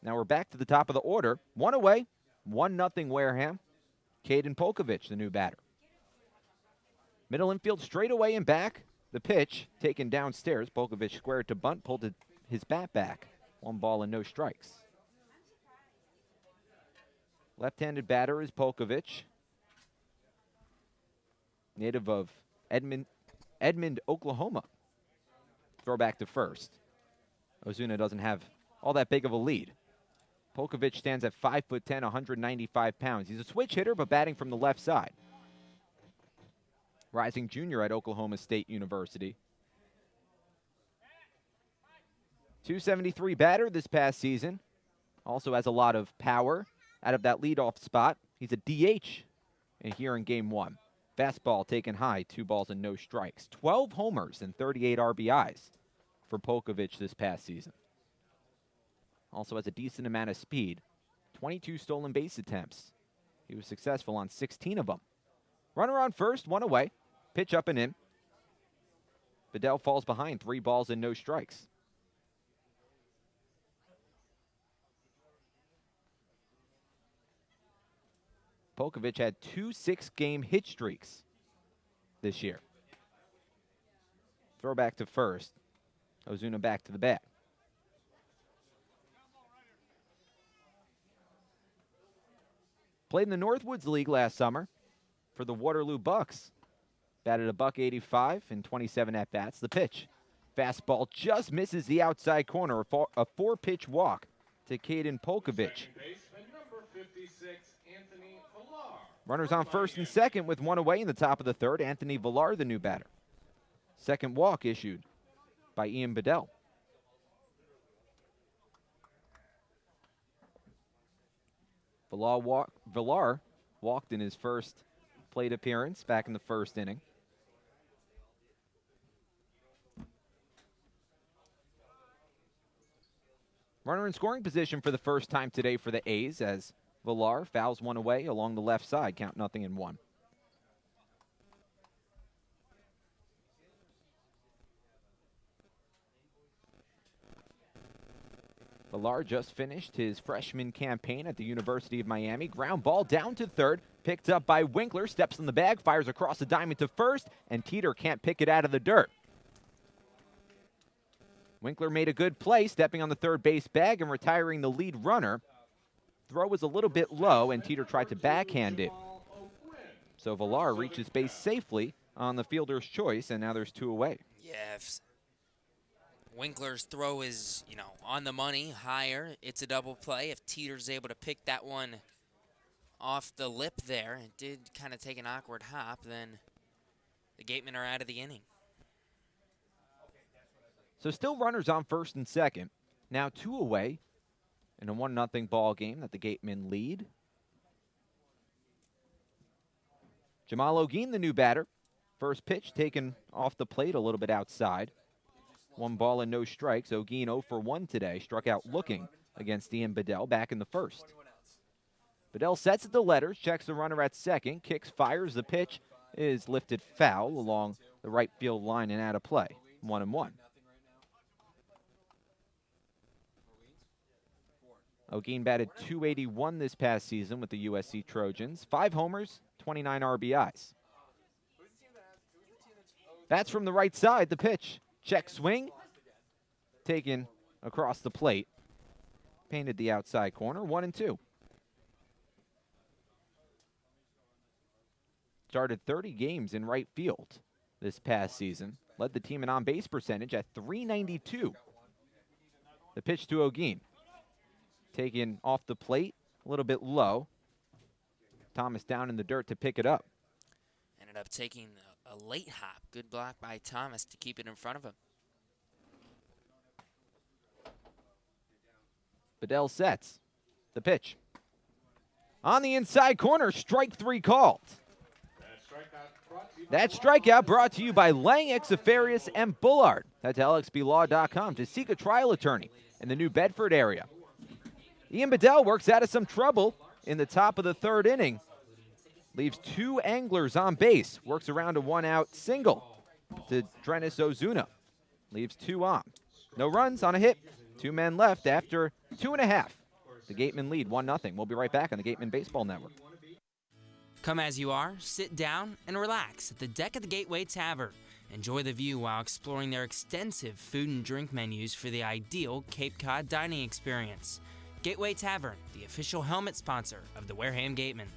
Now we're back to the top of the order. 1 away, 1-0 Wareham. Caden Polkovich, the new batter. Middle infield straight away and back. The pitch taken downstairs. Polkovich squared to bunt, pulled his bat back. 1 ball and no strikes. Left-handed batter is Polkovich. Native of Edmond, Oklahoma. Throw back to first. Ozuna doesn't have all that big of a lead. Polkovich stands at 5'10", 195 pounds. He's a switch hitter, but batting from the left side. Rising junior at Oklahoma State University. .273 batter this past season. Also has a lot of power out of that leadoff spot. He's a DH here in game 1. Fastball taken high, 2 balls and no strikes. 12 homers and 38 RBIs for Polkovich this past season. Also has a decent amount of speed. 22 stolen base attempts. He was successful on 16 of them. Runner on first, 1 away. Pitch up and in. Bedell falls behind, 3 balls and no strikes. Polkovich had 2 6-game hit streaks this year. Throw back to first. Ozuna back to the bat. Played in the Northwoods League last summer for the Waterloo Bucks. Batted a .185 in 27 at-bats. The pitch. Fastball just misses the outside corner. A 4-pitch walk to Caden Polkovich. Runners on first and second with 1 away in the top of the 3rd. Anthony Villar, the new batter. Second walk issued by Ian Bedell. Villar walked in his first plate appearance back in the 1st inning. Runner in scoring position for the first time today for the A's as Villar fouls 1 away along the left side. Count 0-1. Villar just finished his freshman campaign at the University of Miami. Ground ball down to 3rd. Picked up by Winkler. Steps on the bag. Fires across the diamond to first. And Teeter can't pick it out of the dirt. Winkler made a good play, stepping on the 3rd base bag and retiring the lead runner throw was a little bit low, and Teeter tried to backhand it. So Villar reaches base safely on the fielder's choice, and now there's 2 away. Yeah, if Winkler's throw is, on the money, higher, it's a double play. If Teeter's able to pick that one off the lip there, it did kind of take an awkward hop, then the Gatemen are out of the inning. So still runners on first and second. Now 2 away in a 1-0 ball game that the Gatemen lead. Jamal Ogeen, the new batter. First pitch taken off the plate a little bit outside. 1 ball and no strikes. Ogeen 0 for 1 today. Struck out looking against Ian Bedell back in the first. Bedell sets at the letters, checks the runner at second, kicks, fires. The pitch is lifted foul along the right field line and out of play. 1-1. Ogeen batted .281 this past season with the USC Trojans. 5 homers, 29 RBIs. Bats from the right side. The pitch. Check swing. Taken across the plate. Painted the outside corner. 1-2. Started 30 games in right field this past season. Led the team in on-base percentage at .392. The pitch to Ogeen. Taken off the plate, a little bit low. Thomas down in the dirt to pick it up. Ended up taking a late hop. Good block by Thomas to keep it in front of him. Bedell sets. The pitch. On the inside corner, strike 3 called. That strikeout brought to you by Lang, Exafarius, and Bullard. Head to lxblaw.com to seek a trial attorney in the New Bedford area. Ian Bedell works out of some trouble in the top of the 3rd inning. Leaves 2 Anglers on base. Works around a 1-out single to Drenis Ozuna. Leaves 2 on. No runs on a hit. 2 men left after 2.5. The Gatemen lead 1-0. We'll be right back on the Gatemen Baseball Network. Come as you are, sit down, and relax at the deck of the Gateway Tavern. Enjoy the view while exploring their extensive food and drink menus for the ideal Cape Cod dining experience. Gateway Tavern, the official helmet sponsor of the Wareham Gatemen.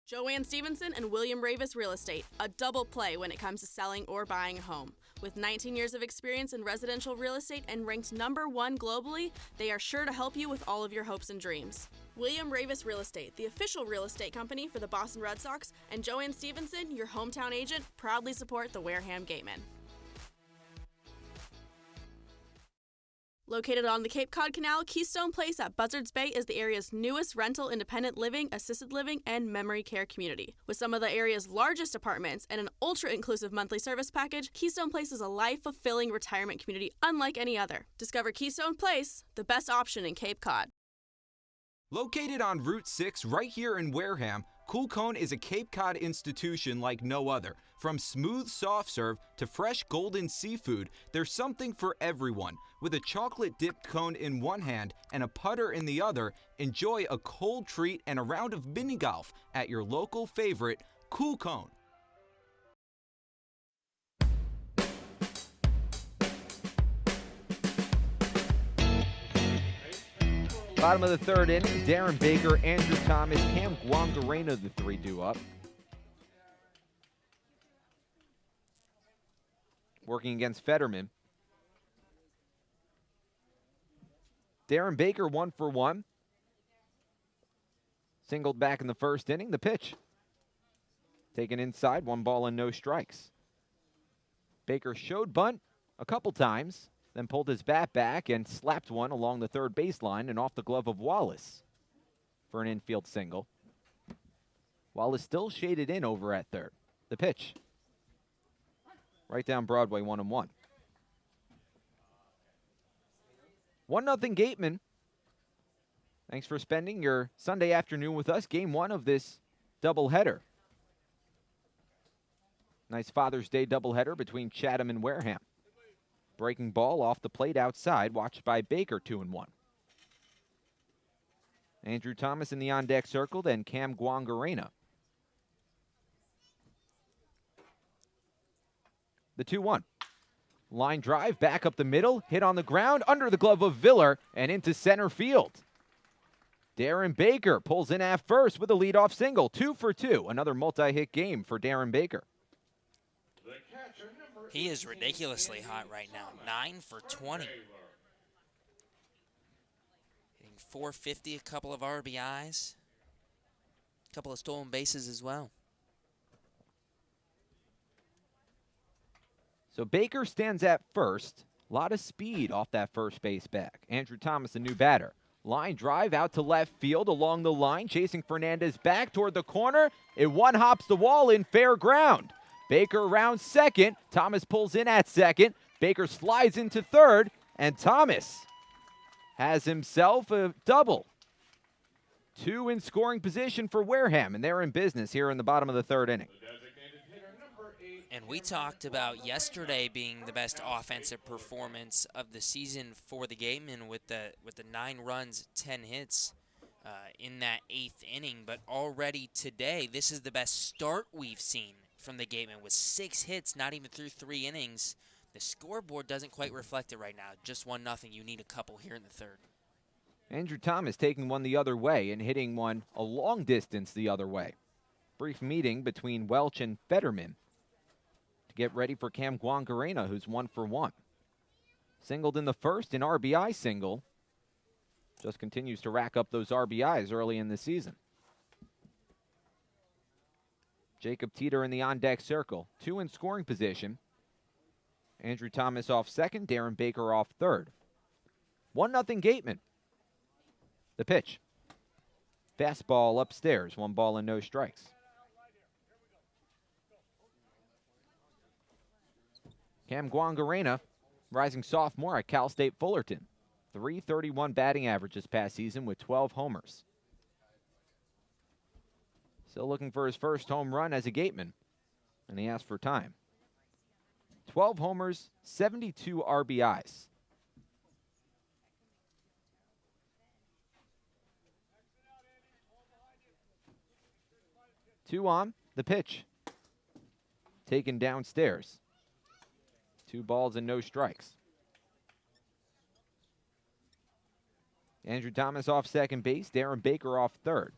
Joanne Stevenson and William Ravis Real Estate, a double play when it comes to selling or buying a home. With 19 years of experience in residential real estate and ranked #1 globally, they are sure to help you with all of your hopes and dreams. William Ravis Real Estate, the official real estate company for the Boston Red Sox, and Joanne Stevenson, your hometown agent, proudly support the Wareham Gatemen. Located on the Cape Cod Canal, Keystone Place at Buzzards Bay is the area's newest rental independent living, assisted living, and memory care community. With some of the area's largest apartments and an ultra-inclusive monthly service package, Keystone Place is a life-fulfilling retirement community unlike any other. Discover Keystone Place, the best option in Cape Cod. Located on Route 6 right here in Wareham, Cool Cone is a Cape Cod institution like no other. From smooth soft serve to fresh golden seafood, there's something for everyone. With a chocolate dipped cone in one hand and a putter in the other, enjoy a cold treat and a round of mini golf at your local favorite, Cool Cone. Bottom of the 3rd inning, Darren Baker, Andrew Thomas, Cam Guangarena, the 3 due up. Working against Fetterman. Darren Baker 1 for 1. Singled back in the 1st inning. The pitch. Taken inside, 1 ball and no strikes. Baker showed bunt a couple times, then pulled his bat back and slapped one along the 3rd baseline and off the glove of Wallace for an infield single. Wallace still shaded in over at 3rd. The pitch. Right down Broadway, 1-1. 1-0 Gatemen. Thanks for spending your Sunday afternoon with us. Game 1 of this doubleheader. Nice Father's Day doubleheader between Chatham and Wareham. Breaking ball off the plate outside, watched by Baker, 2-1. Andrew Thomas in the on-deck circle, then Cam Guangarena. The 2-1. Line drive, back up the middle, hit on the ground, under the glove of Viller, and into center field. Darren Baker pulls in at first with a leadoff single. 2 for 2. Another multi-hit game for Darren Baker. He is ridiculously hot right now. 9 for 20. Hitting 450, a couple of RBIs. A couple of stolen bases as well. So Baker stands at first. A lot of speed off that first base back. Andrew Thomas, a new batter. Line drive out to left field along the line. Chasing Fernandez back toward the corner. It one-hops the wall in fair ground. Baker around second. Thomas pulls in at second. Baker slides into third. And Thomas has himself a double. 2 in scoring position for Wareham, and they're in business here in the bottom of the third inning. And we talked about yesterday being the best offensive performance of the season for the Gatemen with the 9 runs, 10 hits in that 8th inning. But already today, this is the best start we've seen from the Gatemen with 6 hits, not even through 3 innings. The scoreboard doesn't quite reflect it right now. Just 1-0. You need a couple here in the third. Andrew Thomas taking one the other way and hitting one a long distance the other way. Brief meeting between Welch and Fetterman to get ready for Cam Guangarena, who's 1 for 1. Singled in the first, an RBI single. Just continues to rack up those RBIs early in the season. Jacob Teeter in the on-deck circle. 2 in scoring position. Andrew Thomas off second, Darren Baker off third. 1-0 Gatemen. The pitch. Fastball upstairs, 1 ball and no strikes. Cam Guangarena, rising sophomore at Cal State Fullerton. .331 batting average this past season with 12 homers. Still looking for his first home run as a Gateman, and he asked for time. 12 homers, 72 RBIs. Two on, the pitch. Taken downstairs. 2 balls and no strikes. Andrew Thomas off second base, Darren Baker off third.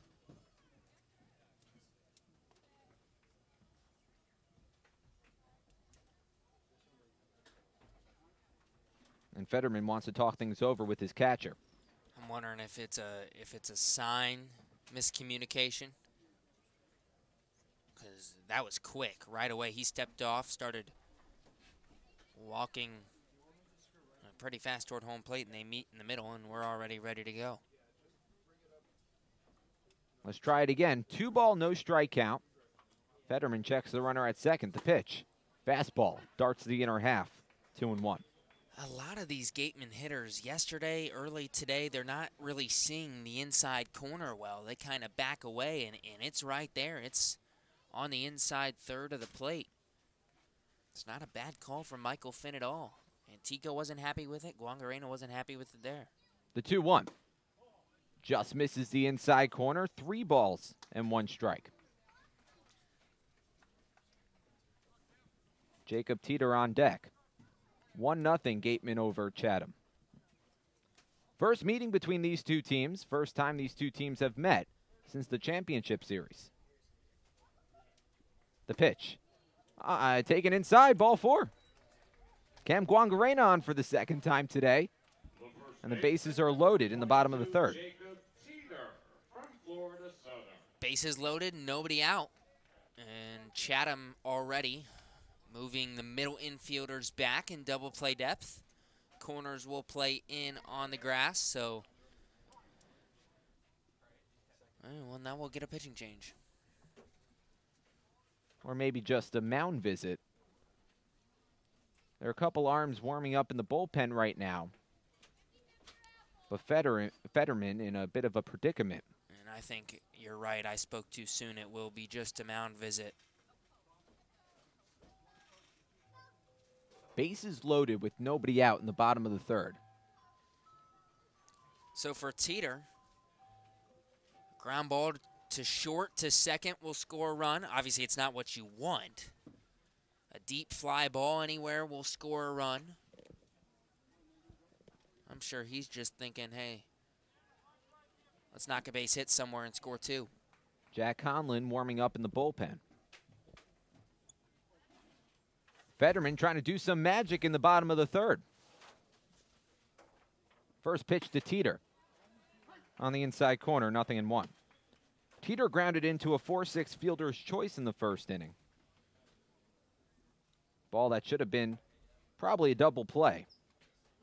And Fetterman wants to talk things over with his catcher. I'm wondering if it's a sign miscommunication, because that was quick. Right away he stepped off, started walking pretty fast toward home plate, and they meet in the middle, and we're already ready to go. Let's try it again. 2 ball, no strike count. Fetterman checks the runner at second. The pitch. Fastball. Darts the inner half. 2-1. A lot of these Gatemen hitters yesterday, early today, they're not really seeing the inside corner well. They kind of back away, and it's right there. It's on the inside third of the plate. It's not a bad call from Michael Finn at all. And Tico wasn't happy with it. Guangarena wasn't happy with it there. The 2-1. Just misses the inside corner. 3 balls and 1 strike. Jacob Teeter on deck. 1-0 Gatemen over Chatham. First meeting between these two teams. First time these two teams have met since the championship series. The pitch. Taken inside, ball 4. Cam Guangarena on for the second time today. And the bases are loaded in the bottom of the third. Bases loaded, nobody out. And Chatham already moving the middle infielders back in double play depth. Corners will play in on the grass, so well, now we'll get a pitching change. Or maybe just a mound visit. There are a couple arms warming up in the bullpen right now. But Fetterman in a bit of a predicament. And I think you're right. I spoke too soon. It will be just a mound visit. Bases loaded with nobody out in the bottom of the third. So for Teeter, ground ball to short to second will score a run. Obviously, it's not what you want. A deep fly ball anywhere will score a run. I'm sure he's just thinking, hey, Let's knock a base hit somewhere and score 2. Jack Conlon warming up in the bullpen. Fetterman trying to do some magic in the bottom of the third. First pitch to Teeter. On the inside corner, 0-1. Teeter grounded into a 4-6 fielder's choice in the first inning. Ball that should have been probably a double play.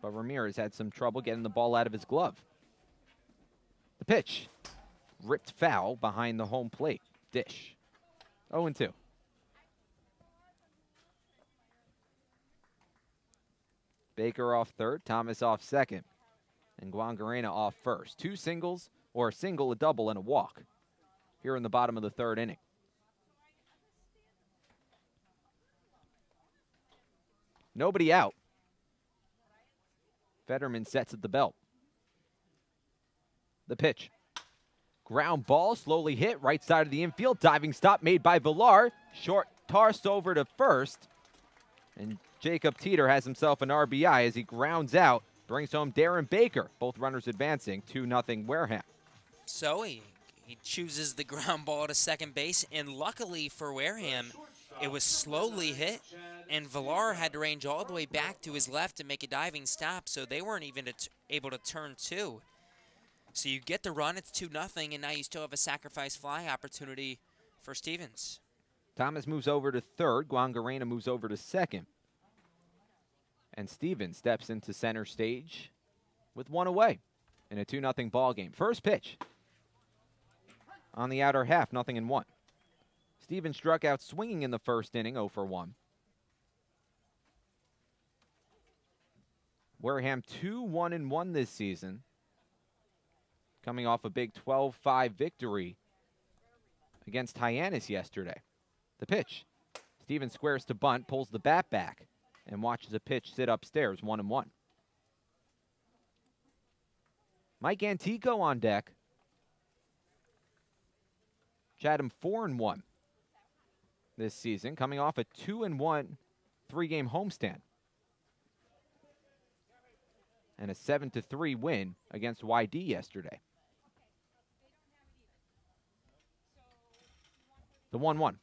But Ramirez had some trouble getting the ball out of his glove. The pitch. Ripped foul behind the home plate. Dish. 0-2. Baker off third, Thomas off second, and Guangarena off first. 2 singles, or a single, a double, and a walk here in the bottom of the third inning. Nobody out. Fetterman sets at the belt. The pitch. Ground ball, slowly hit, right side of the infield. Diving stop made by Villar. Short toss over to first. And Jacob Teeter has himself an RBI as he grounds out. Brings home Darren Baker. Both runners advancing, 2-0 Wareham. So he chooses the ground ball to second base, and luckily for Wareham, it was slowly hit, and Villar had to range all the way back to his left to make a diving stop, so they weren't even able to turn 2. So you get the run, it's 2-0, and now you still have a sacrifice fly opportunity for Stevens. Thomas moves over to third. Guangarena moves over to second. And Stevens steps into center stage with 1 away in a 2-0 ball game. First pitch on the outer half, 0-1. Stevens struck out swinging in the first inning, 0-1. Wareham 2-1-1 this season, coming off a big 12-5 victory against Hyannis yesterday. The pitch. Stevens squares to bunt, pulls the bat back, and watches a pitch sit upstairs, 1-1. Mike Antico on deck. Chatham 4-1 this season, coming off a 2-1 3-game homestand. And a 7-3 win against YD yesterday. The 1-1.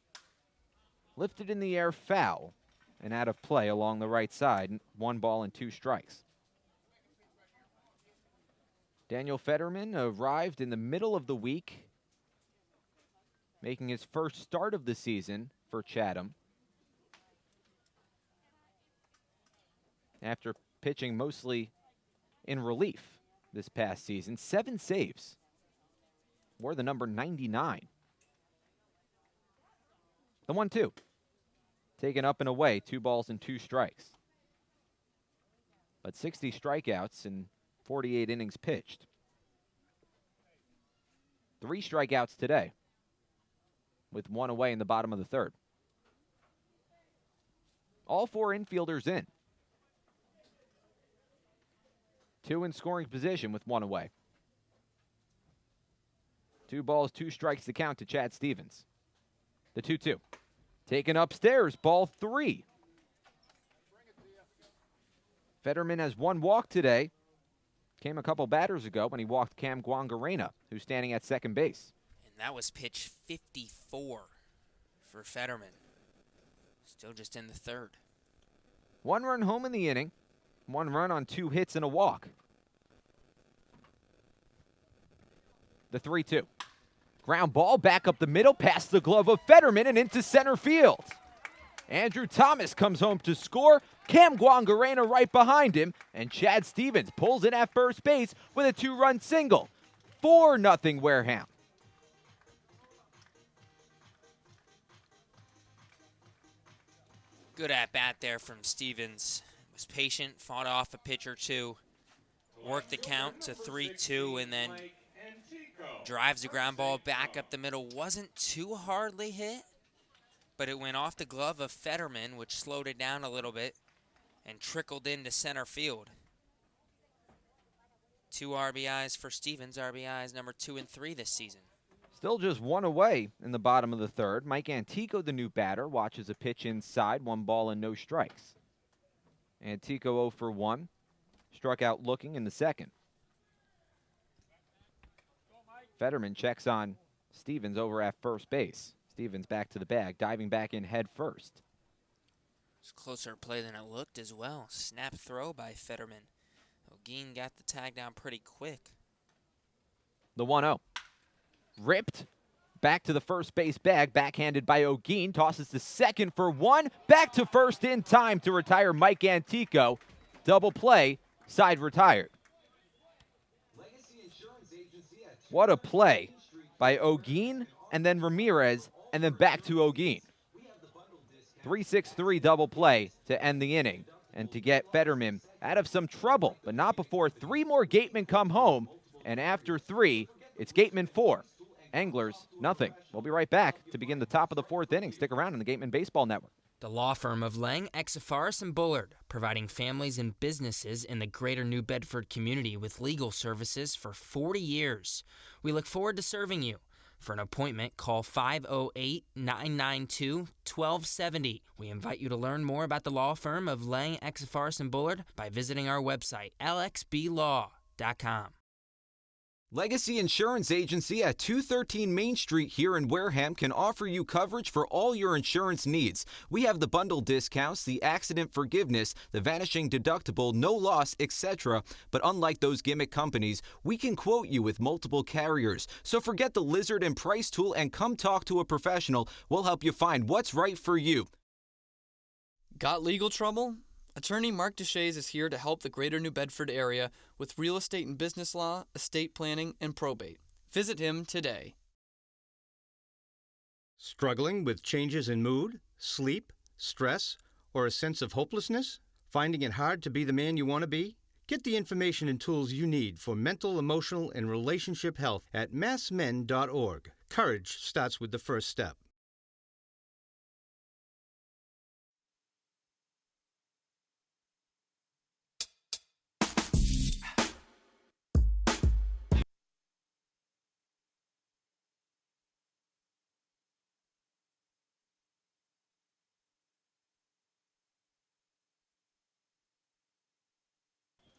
Lifted in the air, foul, and out of play along the right side. 1 ball and 2 strikes. Daniel Fetterman arrived in the middle of the week, making his first start of the season for Chatham. After pitching mostly in relief this past season, 7 saves. Wore the number 99. The 1-2. Taken up and away, 2 balls and 2 strikes. But 60 strikeouts in 48 innings pitched. 3 strikeouts today, with 1 away in the bottom of the third. All 4 infielders in. 2 in scoring position with 1 away. 2 balls, 2 strikes to count to Chad Stevens. The 2-2. Taken upstairs, ball 3. Fetterman has 1 walk today. Came a couple batters ago when he walked Cam Guangarena, who's standing at second base. And that was pitch 54 for Fetterman. Still just in the third. 1 run home in the inning. 1 run on 2 hits and a walk. The 3-2. Ground ball back up the middle, past the glove of Fetterman and into center field. Andrew Thomas comes home to score. Cam Guangarena right behind him, and Chad Stevens pulls in at first base with a 2-run single. 4-0 Wareham. Good at-bat there from Stevens. Was patient, fought off a pitch or 2, worked the count to 3-2, and then drives the ground ball back up the middle. Wasn't too hardly hit, but it went off the glove of Fetterman, which slowed it down a little bit and trickled into center field. 2 RBIs for Stevens, RBIs number 2 and 3 this season. Still just 1 away in the bottom of the third. Mike Antico, the new batter, watches a pitch inside, 1 ball and no strikes. Antico 0 for 1, struck out looking in the second. Fetterman checks on Stevens over at first base. Stevens back to the bag, diving back in head first. It's closer play than it looked as well. Snap throw by Fetterman. O'Gean got the tag down pretty quick. The 1-0. Ripped. Back to the first base bag. Backhanded by O'Gean. Tosses to second for one. Back to first in time to retire Mike Antico. Double play. Side retired. What a play by O'Gean and then Ramirez and then back to O'Gean. 3-6-3 double play to end the inning and to get Fetterman out of some trouble, but not before three more Gatemen come home. And after three, it's Gatemen 4, Anglers nothing. We'll be right back to begin the top of the fourth inning. Stick around on the Gatemen Baseball Network. The law firm of Lang, Exifaris, and Bullard, providing families and businesses in the greater New Bedford community with legal services for 40 years. We look forward to serving you. For an appointment, call 508-992-1270. We invite you to learn more about the law firm of Lang, Exifaris, and Bullard by visiting our website, lxblaw.com. Legacy Insurance Agency at 213 Main Street here in Wareham can offer you coverage for all your insurance needs. We have the bundle discounts, the accident forgiveness, the vanishing deductible, no loss, etc. But unlike those gimmick companies, we can quote you with multiple carriers. So forget the lizard and price tool and come talk to a professional. We'll help you find what's right for you. Got legal trouble? Attorney Mark Deshays is here to help the greater New Bedford area with real estate and business law, estate planning, and probate. Visit him today. Struggling with changes in mood, sleep, stress, or a sense of hopelessness? Finding it hard to be the man you want to be? Get the information and tools you need for mental, emotional, and relationship health at massmen.org. Courage starts with the first step.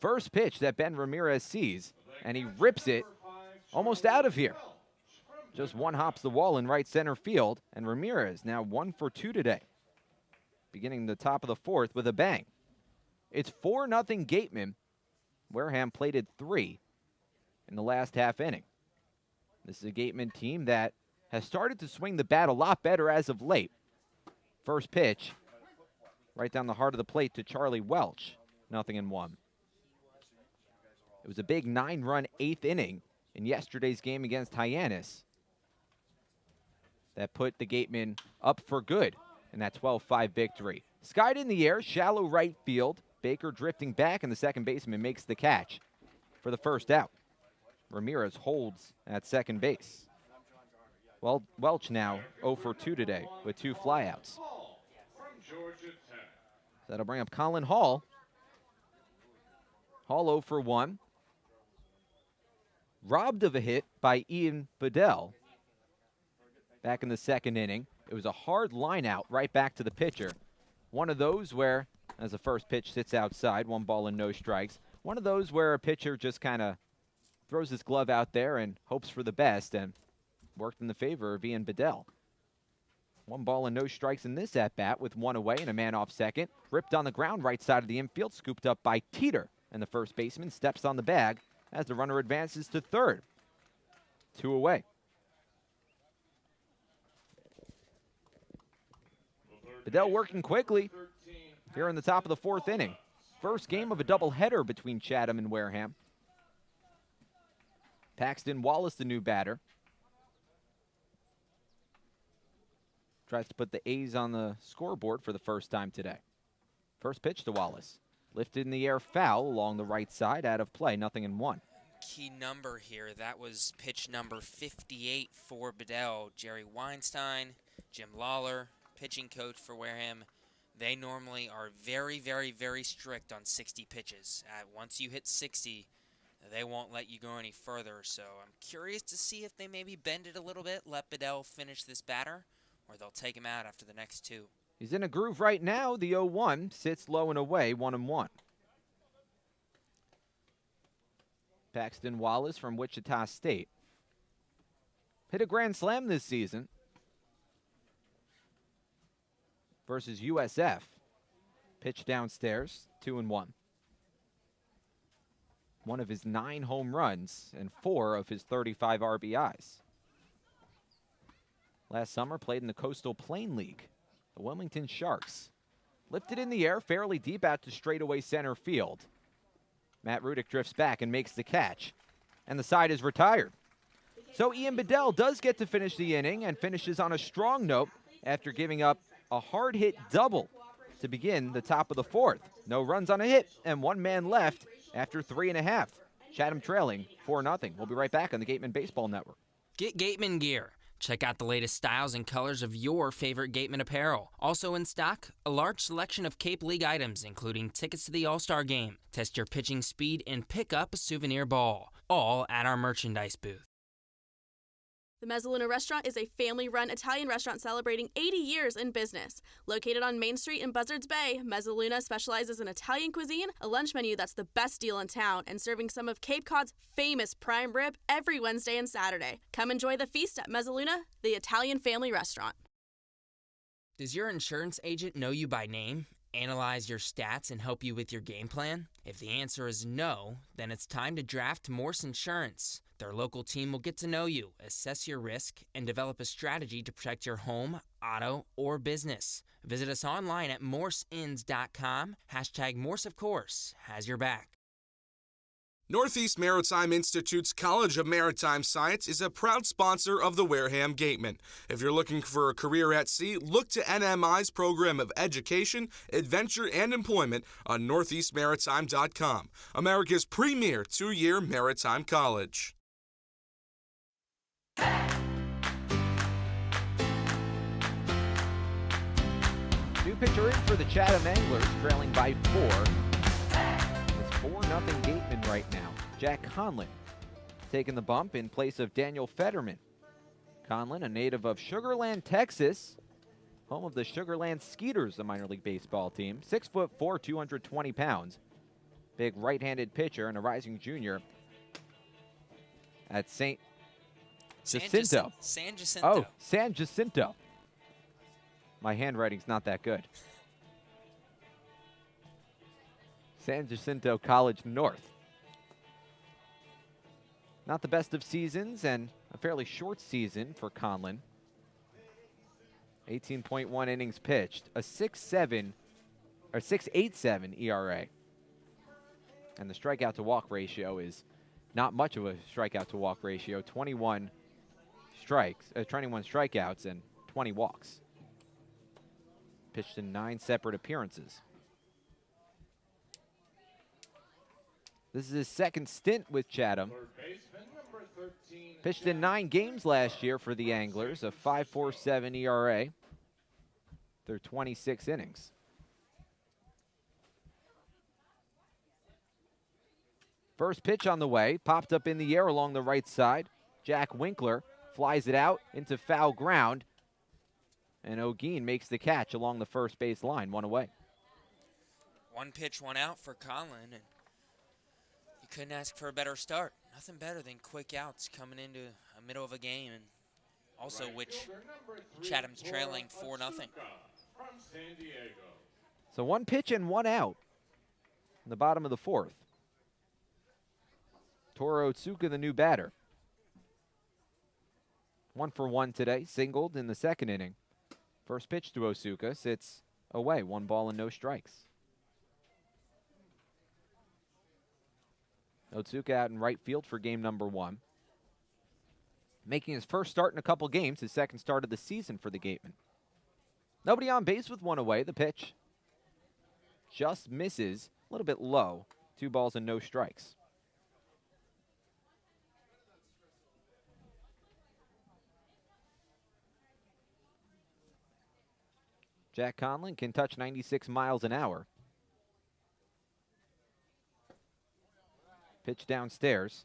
First pitch that Ben Ramirez sees, and he rips it almost out of here. Just one hops the wall in right center field, and Ramirez now 1 for 2 today. Beginning the top of the fourth with a bang. It's 4-0 Gatemen. Wareham plated 3 in the last half inning. This is a Gatemen team that has started to swing the bat a lot better as of late. First pitch, right down the heart of the plate to Charlie Welch. 0-1. It was a big 9-run 8th inning in yesterday's game against Hyannis that put the Gatemen up for good in that 12-5 victory. Skied in the air, shallow right field. Baker drifting back, and the second baseman makes the catch for the first out. Ramirez holds at second base. Well, Welch now 0 for 2 today with 2 flyouts. That'll bring up Colin Hall. Hall 0 for 1. Robbed of a hit by Ian Bedell back in the second inning. It was a hard line out right back to the pitcher. One of those where, as the first pitch sits outside, 1 ball and no strikes. One of those where a pitcher just kind of throws his glove out there and hopes for the best, and worked in the favor of Ian Bedell. 1 ball and no strikes in this at-bat with 1 away and a man off second. Ripped on the ground right side of the infield, scooped up by Teeter, and the first baseman steps on the bag as the runner advances to third. 2 away. Bedell working quickly here in the top of the fourth inning. First game of a doubleheader between Chatham and Wareham. Paxton Wallace, the new batter. Tries to put the A's on the scoreboard for the first time today. First pitch to Wallace. Lifted in the air, foul along the right side, out of play, 0-1. Key number here, that was pitch number 58 for Bedell. Jerry Weinstein, Jim Lawler, pitching coach for Wareham. They normally are very, very, very strict on 60 pitches. Once you hit 60, they won't let you go any further. So I'm curious to see if they maybe bend it a little bit, let Bedell finish this batter, or they'll take him out after the next 2. He's in a groove right now. The 0-1 sits low and away, 1-1. Paxton Wallace from Wichita State. hit a grand slam this season versus USF. Pitch downstairs, 2-1. One of his 9 home runs and 4 of his 35 RBIs. Last summer, played in the Coastal Plain League. The Wilmington Sharks. Lifted in the air, fairly deep out to straightaway center field. Matt Rudick drifts back and makes the catch. And the side is retired. So Ian Bedell does get to finish the inning and finishes on a strong note after giving up a hard-hit double to begin the top of the 4th. No runs on a hit and 1 man left after 3.5. Chatham trailing 4-0. We'll be right back on the Gatemen Baseball Network. Get Gatemen gear. Check out the latest styles and colors of your favorite Gatemen apparel. Also in stock, a large selection of Cape League items, including tickets to the All-Star Game. Test your pitching speed and pick up a souvenir ball, all at our merchandise booth. The Mezzaluna Restaurant is a family-run Italian restaurant celebrating 80 years in business. Located on Main Street in Buzzards Bay, Mezzaluna specializes in Italian cuisine, a lunch menu that's the best deal in town, and serving some of Cape Cod's famous prime rib every Wednesday and Saturday. Come enjoy the feast at Mezzaluna, the Italian family restaurant. Does your insurance agent know you by name, analyze your stats, and help you with your game plan? If the answer is no, then it's time to draft Morse Insurance. Their local team will get to know you, assess your risk, and develop a strategy to protect your home, auto, or business. Visit us online at morseins.com. Hashtag Morse, of course, has your back. Northeast Maritime Institute's College of Maritime Science is a proud sponsor of the Wareham Gatemen. If you're looking for a career at sea, look to NMI's program of education, adventure, and employment on northeastmaritime.com, America's premier 2-year maritime college. New pitcher in for the Chatham Anglers, trailing by 4. It's 4-0 Gatemen right now. Jack Conlon taking the bump in place of Daniel Fetterman. Conlon, a native of Sugarland, Texas, home of the Sugarland Skeeters, the minor league baseball team. 6'4", 220 pounds. Big right-handed pitcher and a rising junior at San Jacinto. Oh, San Jacinto. My handwriting's not that good. San Jacinto College North. Not the best of seasons and a fairly short season for Conlon. 18.1 innings pitched, a 6.87 ERA. And the strikeout to walk ratio is not much of a strikeout to walk ratio. 21 strikeouts and 20 walks. Pitched in 9 separate appearances. This is his second stint with Chatham. Pitched in 9 games last year for the Anglers, a 5.47 ERA. They're 26 innings. First pitch on the way, popped up in the air along the right side. Jack Winkler flies it out into foul ground. And O'Gean makes the catch along the first base line, 1 away. 1 pitch, 1 out for Conlon, and you couldn't ask for a better start. Nothing better than quick outs coming into the middle of a game, and also which Chatham's trailing 4-0. So 1 pitch and 1 out in the bottom of the 4th. Toru Otsuka, the new batter. 1 for 1 today, singled in the 2nd inning. First pitch to Otsuka sits away, 1 ball and no strikes. Otsuka out in right field for game number 1. Making his first start in a couple games, his second start of the season for the Gatemen. Nobody on base with 1 away. The pitch just misses, a little bit low. 2 balls and no strikes. Jack Conlon can touch 96 miles an hour. Pitch downstairs.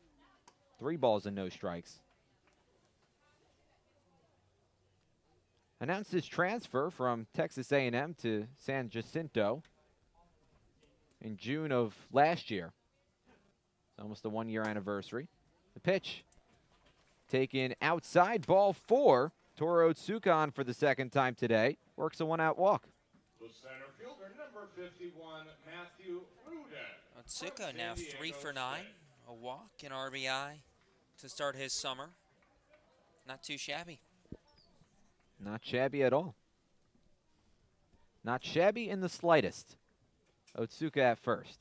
3 balls and no strikes. Announced his transfer from Texas A&M to San Jacinto in June of last year. It's almost the 1-year anniversary. The pitch taking outside ball 4. Toru Otsuka on for the second time today. Works a one-out walk. The center fielder, number 51, Matthew Ruda. Otsuka now 3 for 9. A walk, an RBI to start his summer. Not too shabby. Not shabby at all. Not shabby in the slightest. Otsuka at first.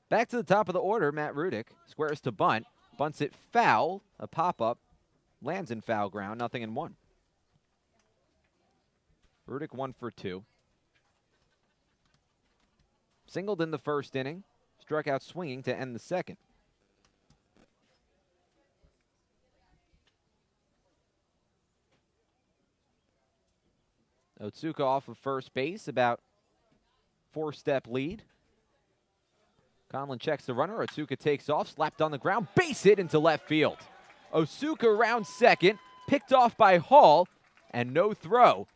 Back to the top of the order, Matt Rudick squares to bunt. Bunts it foul. A pop-up. Lands in foul ground. 0-1. Rudick 1 for 2. Singled in the first inning. Struck out swinging to end the second. Otsuka off of first base, about 4-step lead. Conlon checks the runner. Otsuka takes off, slapped on the ground, base hit into left field. Otsuka around second, picked off by Hall, and no throw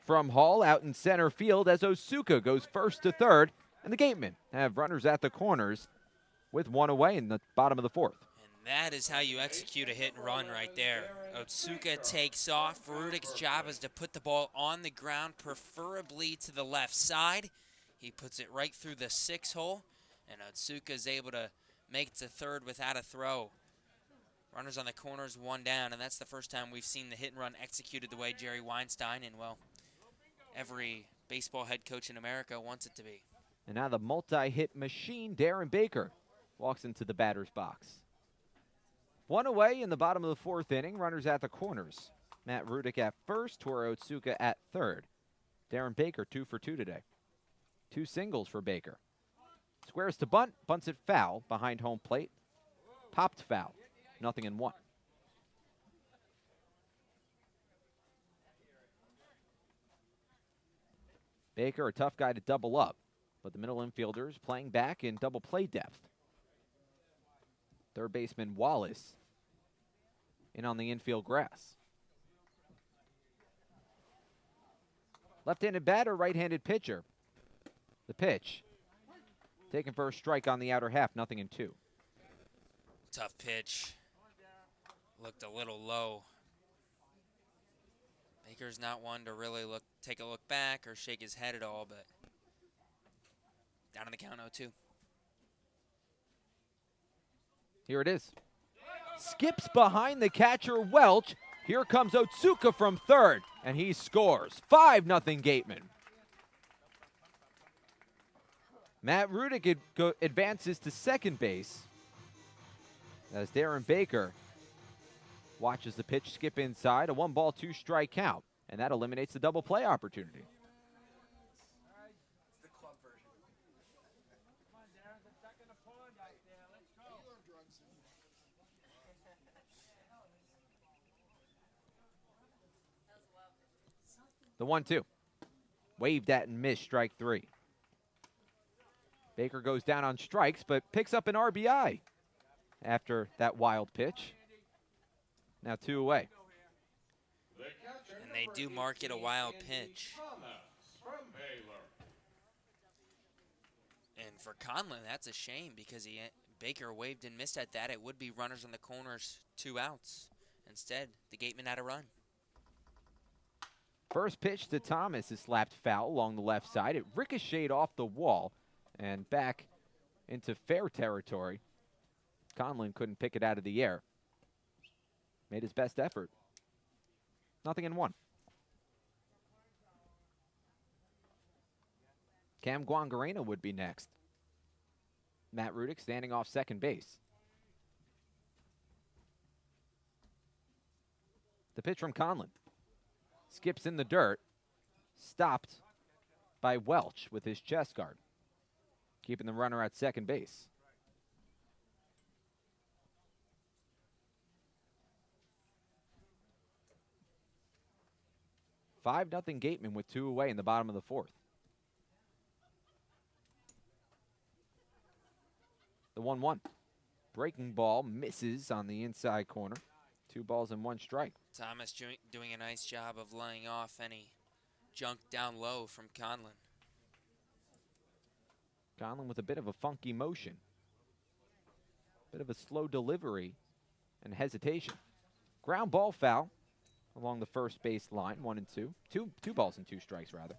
from Hall out in center field as Otsuka goes first to third, and the Gatemen have runners at the corners with one away in the bottom of the fourth. That is how you execute a hit and run right there. Otsuka takes off. Rudick's job is to put the ball on the ground, preferably to the left side. He puts it right through the 6-hole, and Otsuka is able to make it to third without a throw. Runners on the corners, 1 down, and that's the first time we've seen the hit and run executed the way Jerry Weinstein and, well, every baseball head coach in America wants it to be. And now the multi-hit machine, Darren Baker, walks into the batter's box. One away in the bottom of the fourth inning. Runners at the corners. Matt Rudick at first. Toru Otsuka at third. Darren Baker 2 for 2 today. 2 singles for Baker. Squares to bunt. Bunts it foul behind home plate. Popped foul. 0-1. Baker, a tough guy to double up, but the middle infielders playing back in double play depth. Third baseman Wallace in on the infield grass. Left-handed batter, right-handed pitcher. The pitch taken for a strike on the outer half, 0-2. Tough pitch. Looked a little low. Baker's not one to really take a look back or shake his head at all, but down on the count, 0-2. Here it is. Skips behind the catcher, Welch. Here comes Otsuka from third, and he scores. 5-0 Gatemen. Matt Rudick advances to second base as Darren Baker watches the pitch skip inside. A 1-ball, 2-strike count, and that eliminates the double play opportunity. The 1-2. Waved at and missed, strike 3. Baker goes down on strikes, but picks up an RBI after that wild pitch. Now 2 away. And they do mark it a wild pitch. And for Conlon, that's a shame because Baker waved and missed at that. It would be runners on the corners, 2 outs. Instead, the Gatemen had a run. First pitch to Thomas is slapped foul along the left side. It ricocheted off the wall and back into fair territory. Conlon couldn't pick it out of the air. Made his best effort. 0-1. Cam Guangarena would be next. Matt Rudick standing off second base. The pitch from Conlon. Skips in the dirt. Stopped by Welch with his chest guard. Keeping the runner at second base. Five 0 Gatemen with 2 away in the bottom of the fourth. The 1-1. Breaking ball misses on the inside corner. 2 balls and 1 strike. Thomas doing a nice job of laying off any junk down low from Conlon. Conlon with a bit of a funky motion. Bit of a slow delivery and hesitation. Ground ball foul along the first base line, 1-2. Two balls and 2 strikes, rather.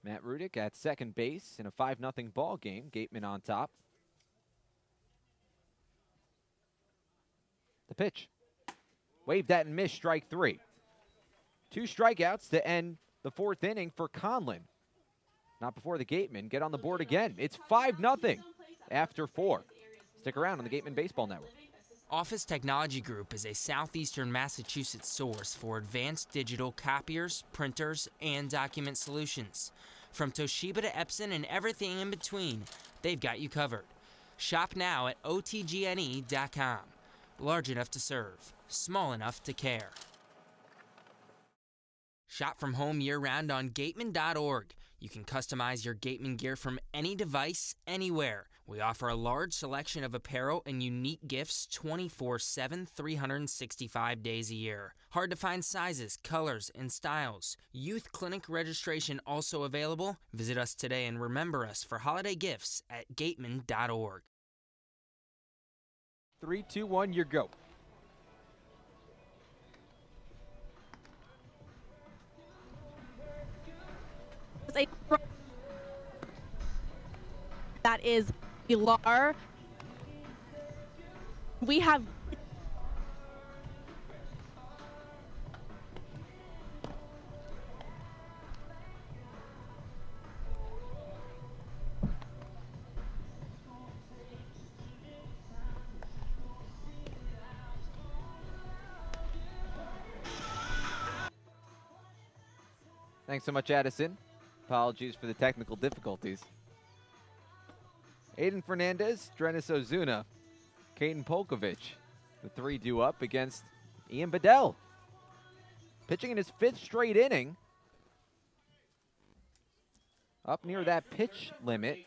Matt Rudick at second base in a 5-0 ball game. Gatemen on top. The pitch. Waved at and missed, strike 3. 2 strikeouts to end the 4th inning for Conlon. Not before the Gatemen get on the board again. It's 5-0 after 4. Stick around on the Gatemen Baseball Network. Office Technology Group is a southeastern Massachusetts source for advanced digital copiers, printers, and document solutions. From Toshiba to Epson and everything in between, they've got you covered. Shop now at otgne.com. Large enough to serve, small enough to care. Shop from home year-round on gateman.org. You can customize your Gatemen gear from any device, anywhere. We offer a large selection of apparel and unique gifts 24/7, 365 days a year. Hard to find sizes, colors, and styles. Youth clinic registration also available. Visit us today and remember us for holiday gifts at gateman.org. 3, 2, 1, your go. That is Pilar. We have Thanks so much, Addison. Apologies for the technical difficulties. Aiden Fernandez, Drenis Ozuna, Caden Polkovich. The 3 due up against Ian Bedell. Pitching in his 5th straight inning. Up near that pitch limit,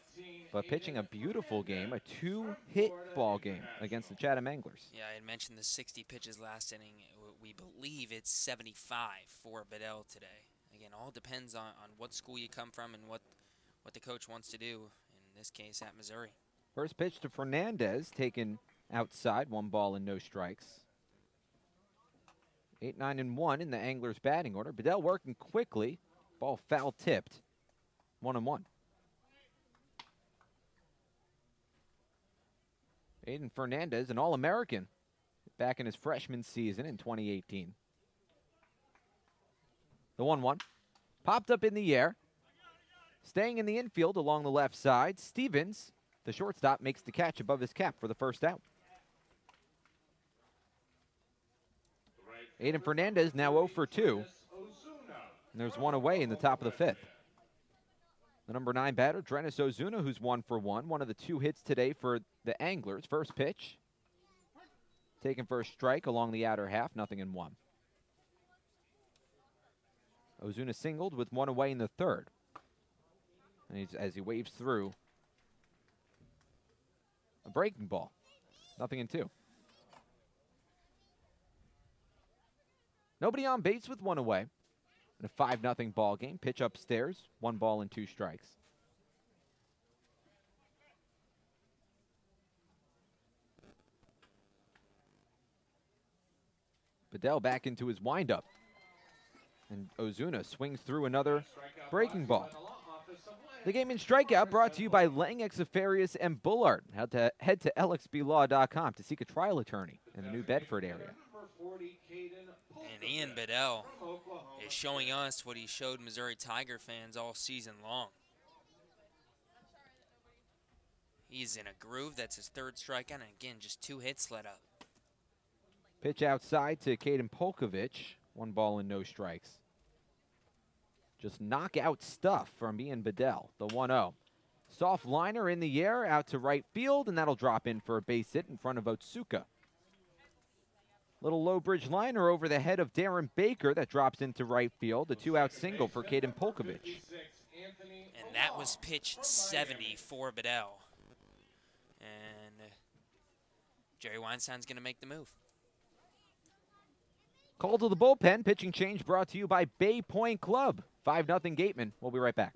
but pitching a beautiful game, a 2-hit ball game against the Chatham Anglers. Yeah, I had mentioned the 60 pitches last inning. We believe it's 75 for Bedell today. Again, all depends on what school you come from and what the coach wants to do, in this case at Missouri. First pitch to Fernandez, taken outside, 1 ball and no strikes. 8-9-1 in the Anglers batting order. Bedell working quickly. Ball foul tipped. 1-1. Aiden Fernandez, an All-American, back in his freshman season in 2018. The 1-1. Popped up in the air. Staying in the infield along the left side. Stevens, the shortstop, makes the catch above his cap for the first out. Aiden Fernandez now 0 for 2. And there's 1 away in the top of the 5th. The number 9 batter, Drenis Ozuna, who's 1 for 1. One of the 2 hits today for the Anglers. First pitch. Taken for a strike along the outer half, 0-1. Ozuna singled with 1 away in the 3rd. And as he waves through a breaking ball. 0-2. Nobody on base with 1 away. In a 5-0 ball game. Pitch upstairs. 1 ball and 2 strikes. Bedell back into his windup. And Ozuna swings through another breaking ball. The Gatemen Strikeout brought to you by Lang, Exafarius, and Bullard. Head to lxblaw.com to seek a trial attorney in the New Bedford area. And Ian Bedell is showing us what he showed Missouri Tiger fans all season long. He's in a groove. That's his 3rd strikeout, and again, just 2 hits let up. Pitch outside to Caden Polkovich. 1 ball and no strikes. Just knockout stuff from Ian Bedell, the 1-0. Soft liner in the air out to right field, and that'll drop in for a base hit in front of Otsuka. Little low bridge liner over the head of Darren Baker that drops into right field. A 2-out single for Caden Polkovich. And that was pitch 70 for Bedell. And Jerry Weinstein's going to make the move. Call to the bullpen. Pitching change brought to you by Bay Point Club. 5-0 Gatemen. We'll be right back.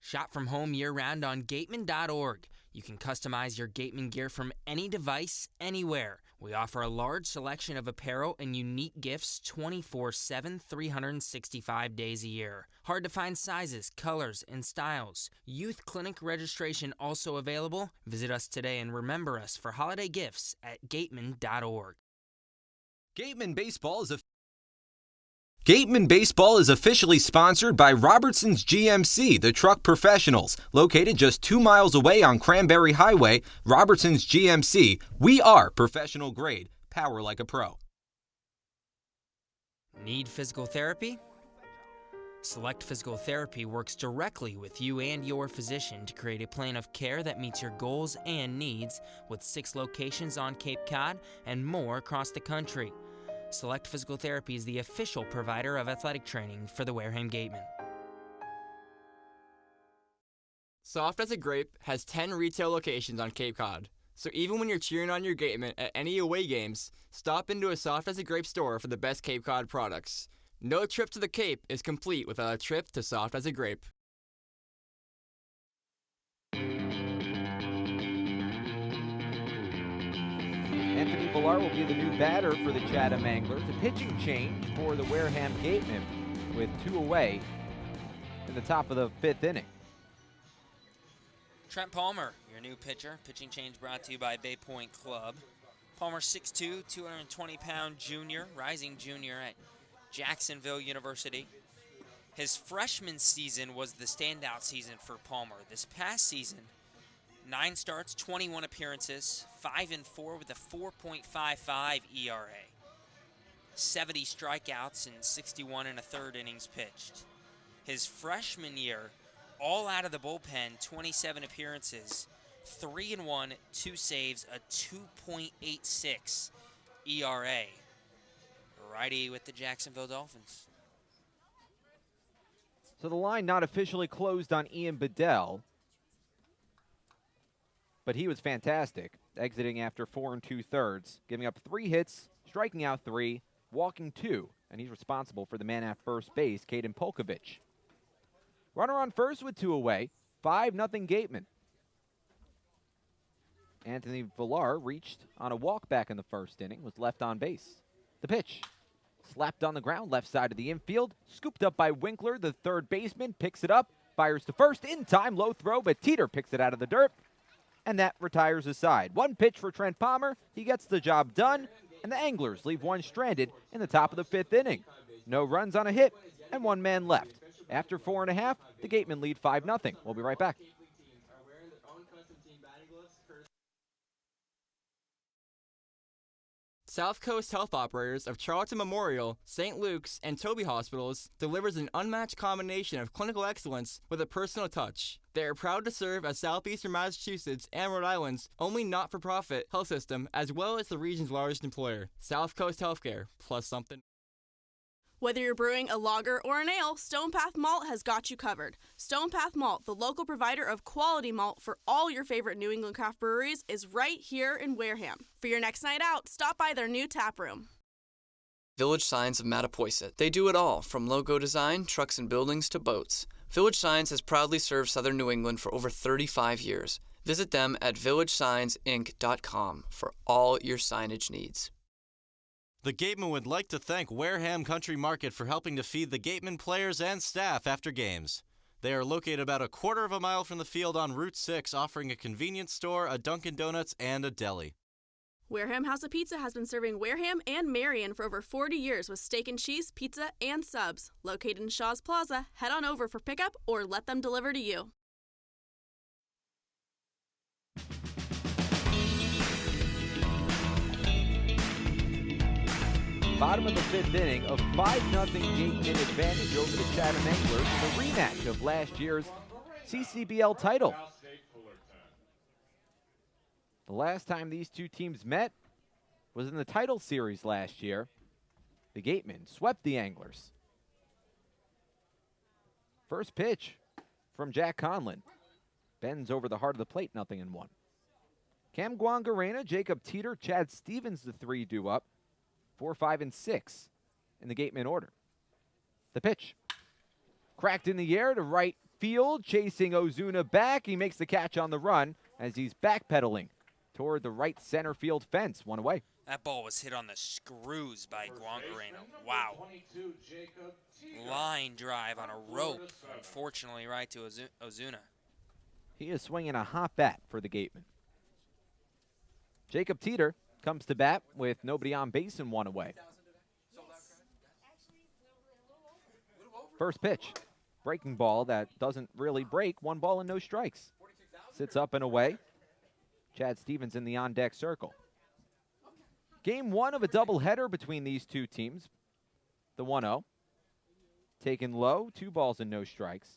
Shop from home year-round on Gateman.org. You can customize your Gateman gear from any device, anywhere. We offer a large selection of apparel and unique gifts 24/7, 365 days a year. Hard to find sizes, colors, and styles. Youth clinic registration also available. Visit us today and remember us for holiday gifts at Gateman.org. Gatemen Baseball is officially sponsored by Robertson's GMC, the truck professionals. Located just 2 miles away on Cranberry Highway, Robertson's GMC, we are professional grade. Power like a pro. Need physical therapy? Select Physical Therapy works directly with you and your physician to create a plan of care that meets your goals and needs, with 6 locations on Cape Cod and more across the country. Select Physical Therapy is the official provider of athletic training for the Wareham Gatemen. Soft as a Grape has 10 retail locations on Cape Cod. So even when you're cheering on your Gatemen at any away games, stop into a Soft as a Grape store for the best Cape Cod products. No trip to the Cape is complete without a trip to Soft as a Grape. Anthony Villar will be the new batter for the Chatham Anglers. A pitching change for the Wareham Gatemen with 2 away in the top of the 5th inning. Trent Palmer, your new pitcher. Pitching change brought to you by Bay Point Club. Palmer, 6'2", 220-pound junior, rising junior at Jacksonville University. His freshman season was the standout season for Palmer. This past season, 9 starts, 21 appearances, 5-4 with a 4.55 ERA. 70 strikeouts and 61 1/3 innings pitched. His freshman year, all out of the bullpen, 27 appearances, 3-1, 2 saves, a 2.86 ERA. Righty with the Jacksonville Dolphins. So the line not officially closed on Ian Bedell, but he was fantastic, exiting after 4 2/3, giving up 3 hits, striking out 3, walking 2, and he's responsible for the man at first base, Caden Polkovich. Runner on first with 2 away, 5-0 Gatemen. Anthony Villar reached on a walk back in the first inning, was left on base. The pitch, slapped on the ground, left side of the infield, scooped up by Winkler, the third baseman, picks it up, fires to first, in time, low throw, but Teeter picks it out of the dirt, and that retires his side. 1 pitch for Trent Palmer, he gets the job done, and the Anglers leave 1 stranded in the top of the 5th inning. No runs on a hit, and 1 man left. After 4 1/2, the Gatemen lead 5-0. We'll be right back. South Coast Health Operators of Charlton Memorial, St. Luke's, and Toby Hospitals delivers an unmatched combination of clinical excellence with a personal touch. They are proud to serve as Southeastern Massachusetts and Rhode Island's only not-for-profit health system, as well as the region's largest employer. South Coast Healthcare, plus something. Whether you're brewing a lager or an ale, Stone Path Malt has got you covered. Stone Path Malt, the local provider of quality malt for all your favorite New England craft breweries, is right here in Wareham. For your next night out, stop by their new tap room. Village Signs of Mattapoisett. They do it all, from logo design, trucks and buildings, to boats. Village Signs has proudly served Southern New England for over 35 years. Visit them at villagesignsinc.com for all your signage needs. The Gatemen would like to thank Wareham Country Market for helping to feed the Gatemen players and staff after games. They are located about a quarter of a mile from the field on Route 6, offering a convenience store, a Dunkin' Donuts, and a deli. Wareham House of Pizza has been serving Wareham and Marion for over 40 years with steak and cheese, pizza, and subs. Located in Shaw's Plaza, head on over for pickup or let them deliver to you. Bottom of the 5th inning, a 5-0 Gatemen advantage over the Chatham Anglers in the rematch of last year's CCBL title. The last time these two teams met was in the title series last year. The Gatemen swept the Anglers. First pitch from Jack Conlon. Bends over the heart of the plate, 0-1. Cam Guangarena, Jacob Teeter, Chad Stevens, the 3 due up. 4, 5, and 6 in the Gatemen order. The pitch. Cracked in the air to right field, chasing Ozuna back. He makes the catch on the run as he's backpedaling toward the right center field fence. One away. That ball was hit on the screws by Guangareno. Wow. Line drive on a rope, unfortunately, right to Ozuna. He is swinging a hot bat for the Gatemen. Jacob Teeter comes to bat with nobody on base and one away. First pitch. Breaking ball that doesn't really break. 1 ball and no strikes. Sits up and away. Chad Stevens in the on-deck circle. Game 1 of a doubleheader between these two teams. The 1-0. Taken low, 2 balls and no strikes.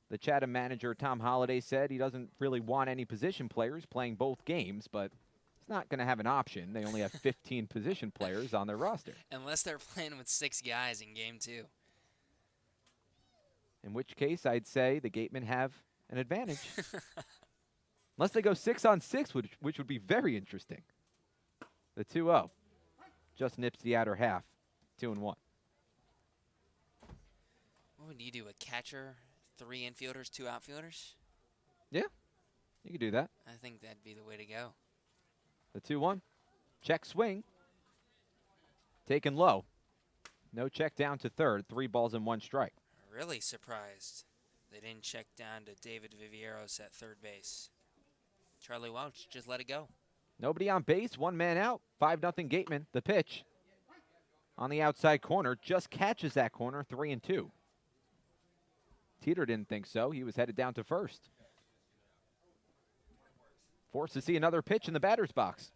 The Chatham manager, Tom Holliday, said he doesn't really want any position players playing both games, but he's not going to have an option. They only have 15 position players on their roster. Unless they're playing with 6 guys in Game 2. In which case, I'd say the Gatemen have an advantage. Unless they go 6-on-6, which would be very interesting. The 2-0 just nips the outer half, 2-1. What would you do, a catcher, 3 infielders, 2 outfielders? Yeah, you could do that. I think that'd be the way to go. The 2-1, check swing. Taken low. No check down to third, 3 balls and 1 strike. Really surprised they didn't check down to David Vivieros at third base. Charlie Welch just let it go. Nobody on base, 1 man out, 5-0 Gatemen. The pitch on the outside corner, just catches that corner, 3-2. Teeter didn't think so. He was headed down to first. Forced to see another pitch in the batter's box.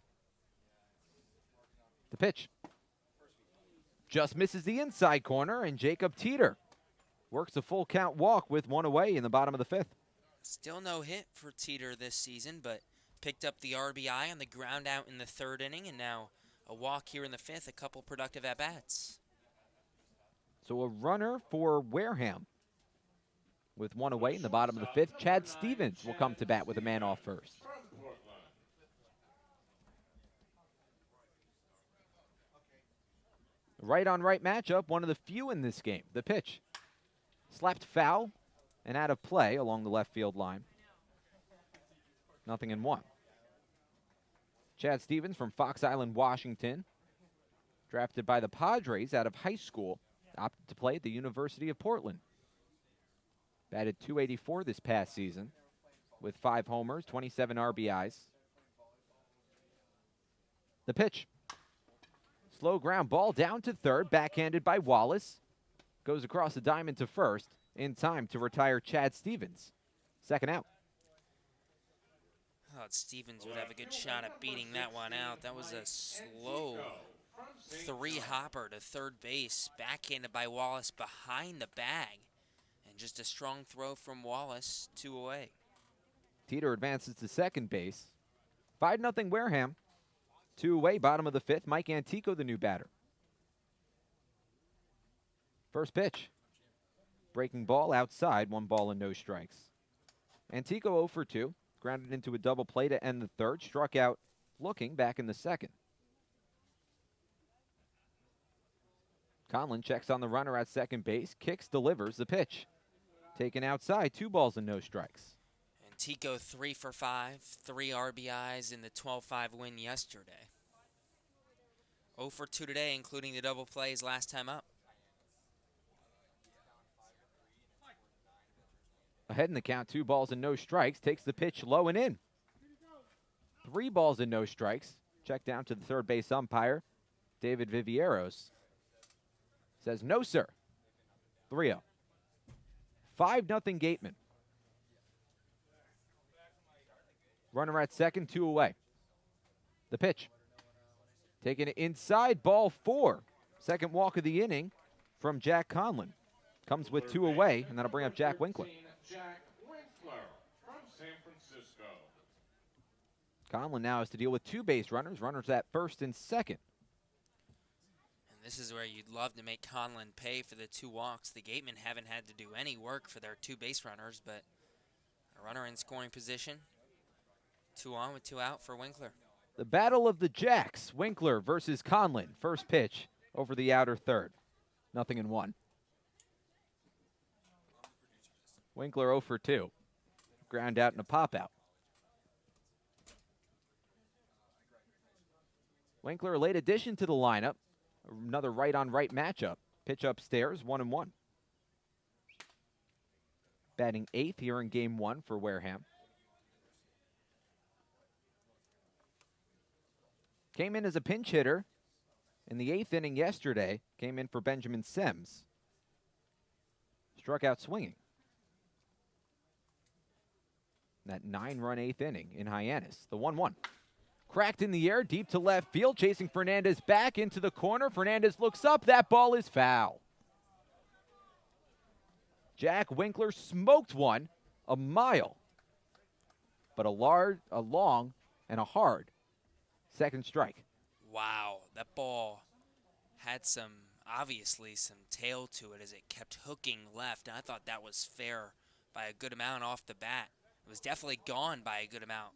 The pitch just misses the inside corner, and Jacob Teeter works a full count walk with 1 away in the bottom of the 5th. Still no hit for Teeter this season, but picked up the RBI on the ground out in the 3rd inning, and now a walk here in the 5th, a couple productive at-bats. So a runner for Wareham with 1 away in the bottom of the 5th. Chad Stevens will come to bat with a man off first. Right-on-right matchup, one of the few in this game. The pitch slapped foul and out of play along the left field line. 0-1. Chad Stevens from Fox Island, Washington, drafted by the Padres out of high school, opted to play at the University of Portland. Batted .284 this past season with 5 homers, 27 RBIs. The pitch. Slow ground ball down to third, backhanded by Wallace. Goes across the diamond to first in time to retire Chad Stevens. 2nd out. I thought Stevens would have a good shot at beating that one out. That was a slow 3-hopper to third base, backhanded by Wallace behind the bag. And just a strong throw from Wallace, 2 away. Teeter advances to second base. 5-0 Wareham. 2 away, bottom of the 5th. Mike Antico, the new batter. First pitch. Breaking ball outside, 1 ball and no strikes. Antico 0 for 2. Grounded into a double play to end the 3rd. Struck out looking back in the 2nd. Conlon checks on the runner at second base. Kicks, delivers the pitch. Taken outside, 2 balls and no strikes. Antico 3 for 5, 3 RBIs in the 12-5 win yesterday. 0 for 2 today, including the double plays last time up. Ahead in the count, 2 balls and no strikes. Takes the pitch low and in. 3 balls and no strikes. Check down to the third base umpire, David Vivieros. Says no, sir. 3-0. 5-0 Gatemen. Runner at second, 2 away. The pitch. Taking it inside, ball 4. Second walk of the inning from Jack Conlon. Comes with 2 away, and that'll bring up Jack Winkler. Jack Winkler from San Francisco. Conlon now has to deal with 2 base runners. Runners at first and second. And this is where you'd love to make Conlon pay for the 2 walks. The Gatemen haven't had to do any work for their 2 base runners, but a runner in scoring position. 2 on with 2 out for Winkler. The battle of the Jacks. Winkler versus Conlon. First pitch over the outer third. 0-1. Winkler 0 for 2. Ground out and a pop out. Winkler, a late addition to the lineup. Another right-on-right matchup. Pitch upstairs, 1-1. Batting 8th here in Game 1 for Wareham. Came in as a pinch hitter in the 8th inning yesterday. Came in for Benjamin Sims. Struck out swinging. That 9-run 8th inning in Hyannis. The 1-1. Cracked in the air, deep to left field, chasing Fernandez back into the corner. Fernandez looks up. That ball is foul. Jack Winkler smoked one a mile, but a long, and a hard second strike. Wow, that ball had obviously some tail to it as it kept hooking left, and I thought that was fair by a good amount off the bat. It was definitely gone by a good amount.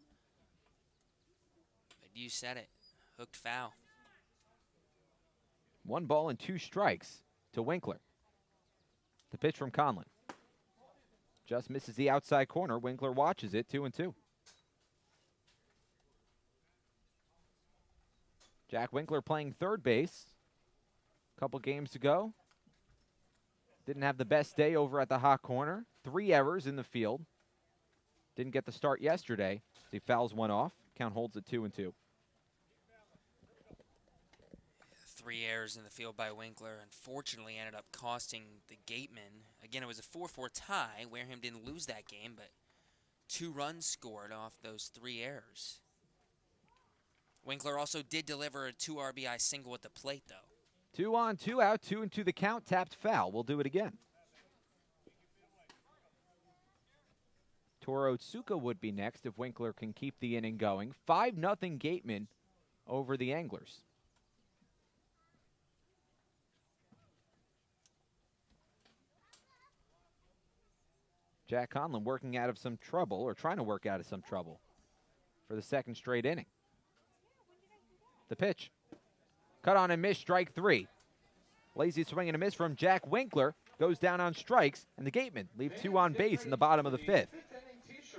But you said it, hooked foul. 1 ball and 2 strikes to Winkler. The pitch from Conlon. Just misses the outside corner. Winkler watches it, 2-2. Jack Winkler playing third base. A couple games ago. Didn't have the best day over at the hot corner. 3 errors in the field. Didn't get the start yesterday. He fouls one off. Count holds at 2-2. 3 errors in the field by Winkler. Unfortunately, ended up costing the Gatemen. Again, it was a 4-4 tie. Wareham didn't lose that game, but 2 runs scored off those 3 errors. Winkler also did deliver a 2 RBI single at the plate, though. 2 on, 2 out, 2-2 the count. Tapped foul. We'll do it again. Toro Tsuka would be next if Winkler can keep the inning going. 5-0 Gatemen over the Anglers. Jack Conlon working out of some trouble, or trying to work out of some trouble, for the second straight inning. The pitch. Cut on and miss, strike 3. Lazy swing and a miss from Jack Winkler. Goes down on strikes, and the Gatemen leave 2 on base in the bottom of the 5th.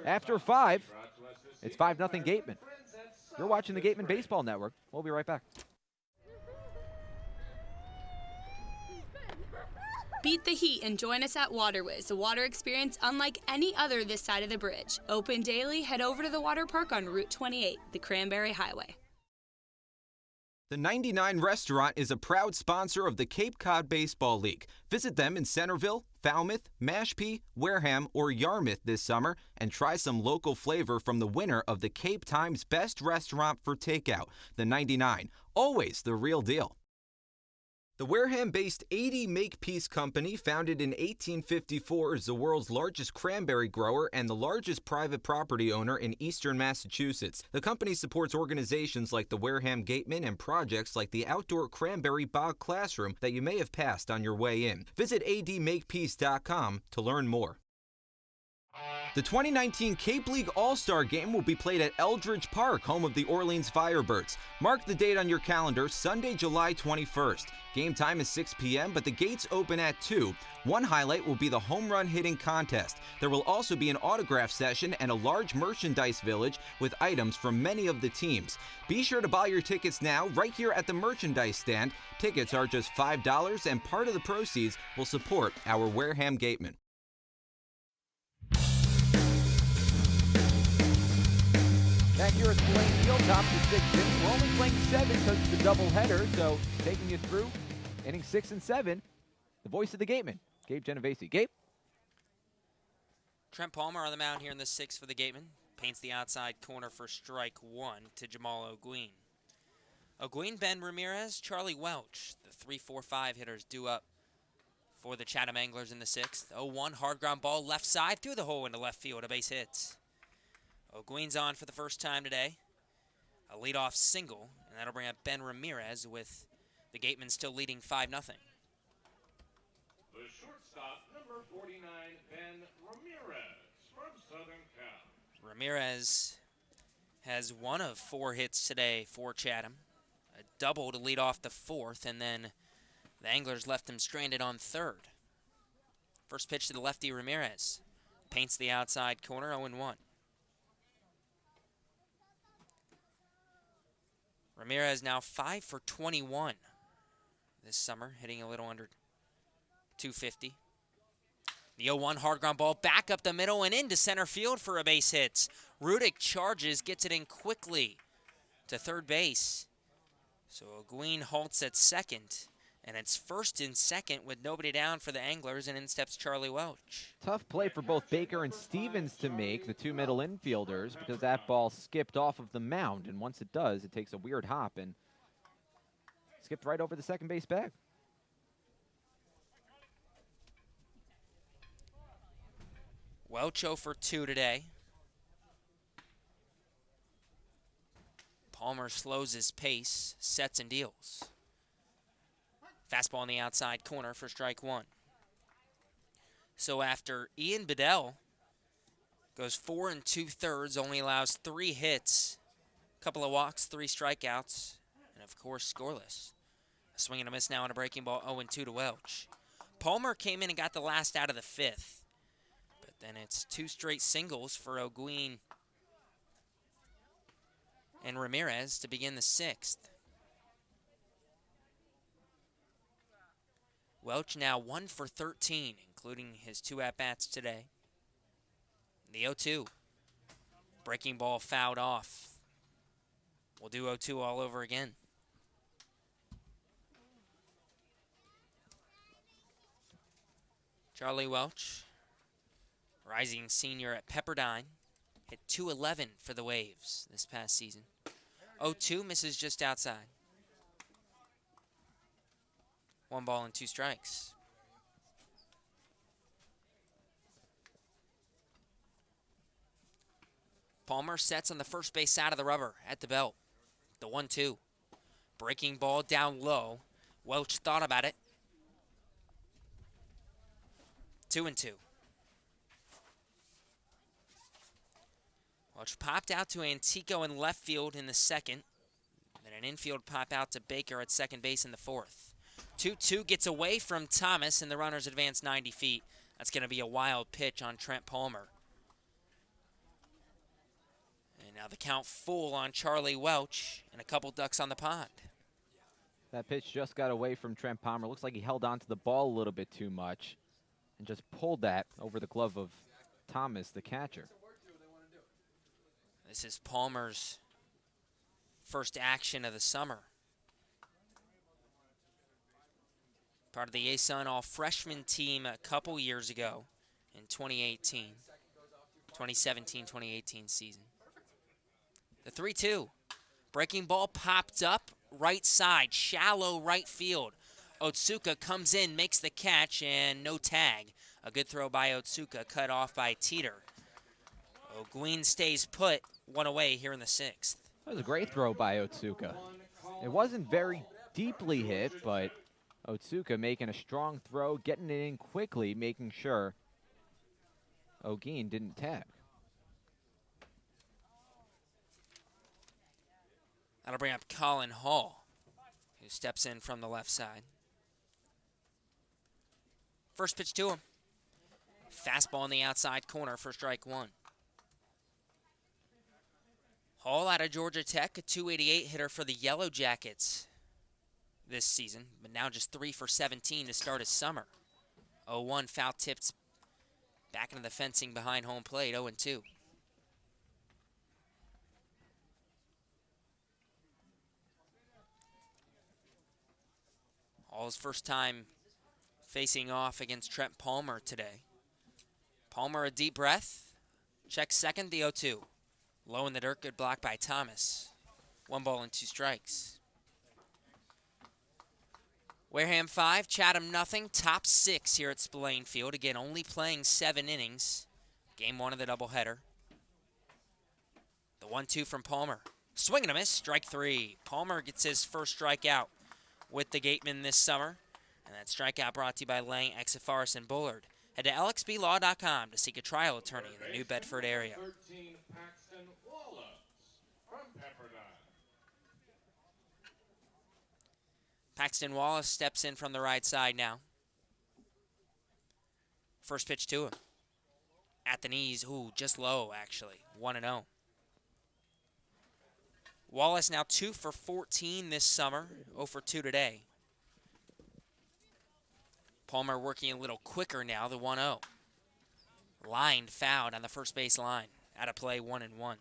After 5, it's 5-0 Gatemen. You're watching the Gatemen Baseball Network. We'll be right back. Beat the heat and join us at Waterways, a water experience unlike any other this side of the bridge. Open daily, head over to the water park on Route 28, the Cranberry Highway. The 99 Restaurant is a proud sponsor of the Cape Cod Baseball League. Visit them in Centerville, Falmouth, Mashpee, Wareham, or Yarmouth this summer and try some local flavor from the winner of the Cape Times Best Restaurant for Takeout, the 99. Always the real deal. The Wareham-based 80 Makepeace Company, founded in 1854, is the world's largest cranberry grower and the largest private property owner in eastern Massachusetts. The company supports organizations like the Wareham Gatemen and projects like the outdoor cranberry bog classroom that you may have passed on your way in. Visit admakepeace.com to learn more. The 2019 Cape League All-Star Game will be played at Eldridge Park, home of the Orleans Firebirds. Mark the date on your calendar, Sunday, July 21st. Game time is 6 p.m., but the gates open at 2. One highlight will be the home run hitting contest. There will also be an autograph session and a large merchandise village with items from many of the teams. Be sure to buy your tickets now right here at the merchandise stand. Tickets are just $5, and part of the proceeds will support our Wareham Gatemen. Back here at Spillane Field, top of the 6th inning. We're only playing 7 because it's a doubleheader, so taking you through innings 6 and 7, the voice of the Gatemen, Gabe Genovesi. Gabe? Trent Palmer on the mound here in the 6th for the Gatemen. Paints the outside corner for strike 1 to Jamal O'Guin. O'Guin, Ben Ramirez, Charlie Welch, the 3-4-5 hitters due up for the Chatham Anglers in the 6th. 0-1, hard ground ball left side through the hole into left field, a base hit. O'Guin's on for the first time today. A leadoff single, and that'll bring up Ben Ramirez with the Gatemen still leading 5-0. The shortstop, number 49, Ben Ramirez from Southern Cal. Ramirez has 1 of 4 hits today for Chatham. A double to lead off the 4th, and then the Anglers left him stranded on 3rd. First pitch to the lefty Ramirez. Paints the outside corner, 0-1. Ramirez now 5 for 21 this summer, hitting a little under 250. The 0-1 hard ground ball back up the middle and into center field for a base hit. Rudick charges, gets it in quickly to third base. So O'Guin halts at second, and it's first and second with nobody down for the Anglers, and in steps Charlie Welch. Tough play for both Baker and Stevens to make, the two middle infielders, because that ball skipped off of the mound, and once it does, it takes a weird hop and skipped right over the second base bag. Welch 0 for 2 today. Palmer slows his pace, sets and deals. Fastball on the outside corner for strike one. So after Ian Bedell goes 4 2/3, only allows 3 hits, a couple of walks, 3 strikeouts, and of course scoreless. A swing and a miss now on a breaking ball, 0-2 to Welch. Palmer came in and got the last out of the 5th. But then it's 2 straight singles for O'Guin and Ramirez to begin the 6th. Welch now 1 for 13, including his 2 at-bats today. The 0-2. Breaking ball fouled off. We'll do 0-2 all over again. Charlie Welch, rising senior at Pepperdine, hit .211 for the Waves this past season. 0-2 misses just outside. 1 ball and 2 strikes. Palmer sets on the first base side of the rubber at the belt. The 1-2. Breaking ball down low. Welch thought about it. 2-2. Welch popped out to Antico in left field in the 2nd. Then an infield pop out to Baker at second base in the 4th. 2-2 gets away from Thomas, and the runners advance 90 feet. That's going to be a wild pitch on Trent Palmer. And now the count full on Charlie Welch and a couple ducks on the pond. That pitch just got away from Trent Palmer. Looks like he held on to the ball a little bit too much and just pulled that over the glove of Thomas, the catcher. This is Palmer's first action of the summer. Part of the ASUN all-freshman team a couple years ago in 2017-2018 season. The 3-2. Breaking ball popped up right side, shallow right field. Otsuka comes in, makes the catch, and no tag. A good throw by Otsuka, cut off by Teeter. O'Guin stays put, 1 away here in the 6th. That was a great throw by Otsuka. It wasn't very deeply hit, but Otsuka making a strong throw, getting it in quickly, making sure O'Guin didn't tag. That'll bring up Colin Hall, who steps in from the left side. First pitch to him. Fastball in the outside corner for strike one. Hall out of Georgia Tech, a .288 hitter for the Yellow Jackets this season, but now just 3 for 17 to start his summer. 0-1 foul tipped back into the fencing behind home plate, 0-2. Hall's first time facing off against Trent Palmer today. Palmer a deep breath, checks second, the 0-2. Low in the dirt, good block by Thomas. 1 ball and 2 strikes. Wareham 5, Chatham nothing. Top 6 here at Spillane Field. Again, only playing 7 innings. Game 1 of the doubleheader. The 1-2 from Palmer. Swing and a miss, strike 3. Palmer gets his first strikeout with the Gatemen this summer. And that strikeout brought to you by Lang, Exifaris, and Bullard. Head to lxblaw.com to seek a trial attorney in the New Bedford area. 13, Paxton Wallace from Pepperdine. Paxton Wallace steps in from the right side now. First pitch to him. at the knees. Ooh, just low, actually. 1-0. Wallace now 2 for 14 this summer, 0 for 2 today. Palmer working a little quicker now, the 1-0. Line fouled on the first base line. Out of play, 1-1.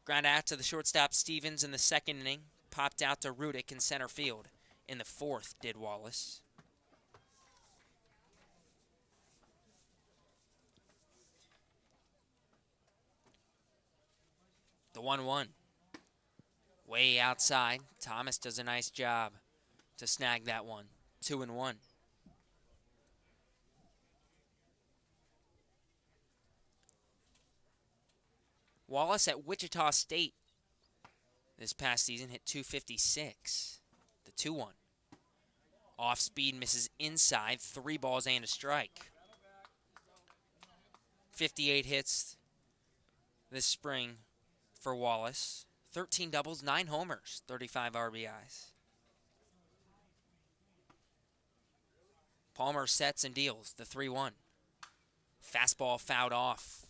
Ground out to the shortstop Stevens in the second inning. Popped out to Rudick in center field. In the fourth, did Wallace. The 1-1. Way outside. Thomas does a nice job to snag that one. 2-1. Wallace at Wichita State this past season hit .256. The 2-1. Off speed, misses inside. 3 balls and a strike. 58 hits this spring for Wallace. 13 doubles, 9 homers, 35 RBIs. Palmer sets and deals the 3-1. Fastball fouled off.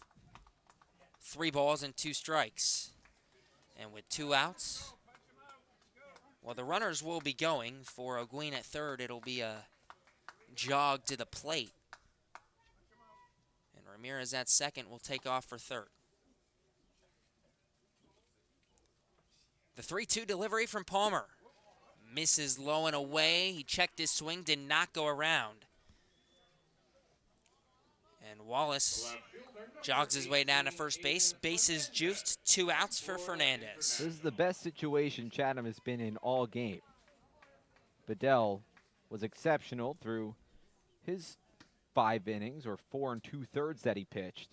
3 balls and 2 strikes. And with 2 outs, well, the runners will be going. For O'Guin at third, it'll be a jog to the plate. And Ramirez at second will take off for third. The 3-2 delivery from Palmer. Misses low and away. He checked his swing, did not go around. And Wallace jogs his way down to first base. Bases juiced. 2 outs for Fernandez. This is the best situation Chatham has been in all game. Bedell was exceptional through his 5 innings, or 4 2/3 that he pitched.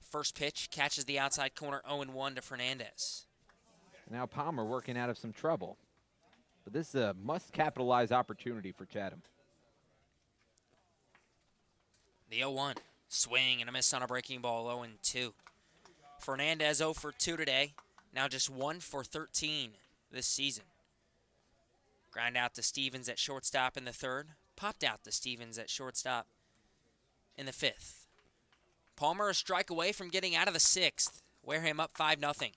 First pitch catches the outside corner, 0-1 to Fernandez. Now Palmer working out of some trouble. But this is a must-capitalize opportunity for Chatham. The 0-1. Swing and a miss on a breaking ball, 0-2. Fernandez 0 for 2 today. Now just 1 for 13 this season. Ground out to Stevens at shortstop in the third. Popped out to Stevens at shortstop in the fifth. Palmer a strike away from getting out of the sixth. Wareham up 5-0.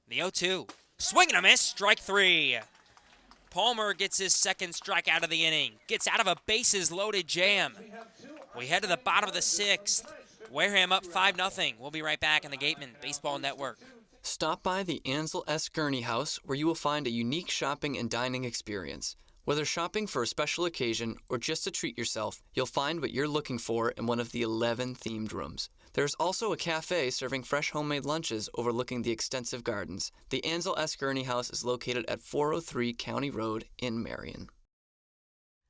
The 0-2. Swing and a miss. Strike 3. Palmer gets his second strikeout of the inning. Gets out of a bases-loaded jam. We head to the bottom of the sixth. Wareham up 5-0. We'll be right back on the Gatemen Baseball Network. Stop by the Ansel S. Gurney House, where you will find a unique shopping and dining experience. Whether shopping for a special occasion or just to treat yourself, you'll find what you're looking for in one of the 11 themed rooms. There's also a cafe serving fresh homemade lunches overlooking the extensive gardens. The Ansel S. Gurney House is located at 403 County Road in Marion.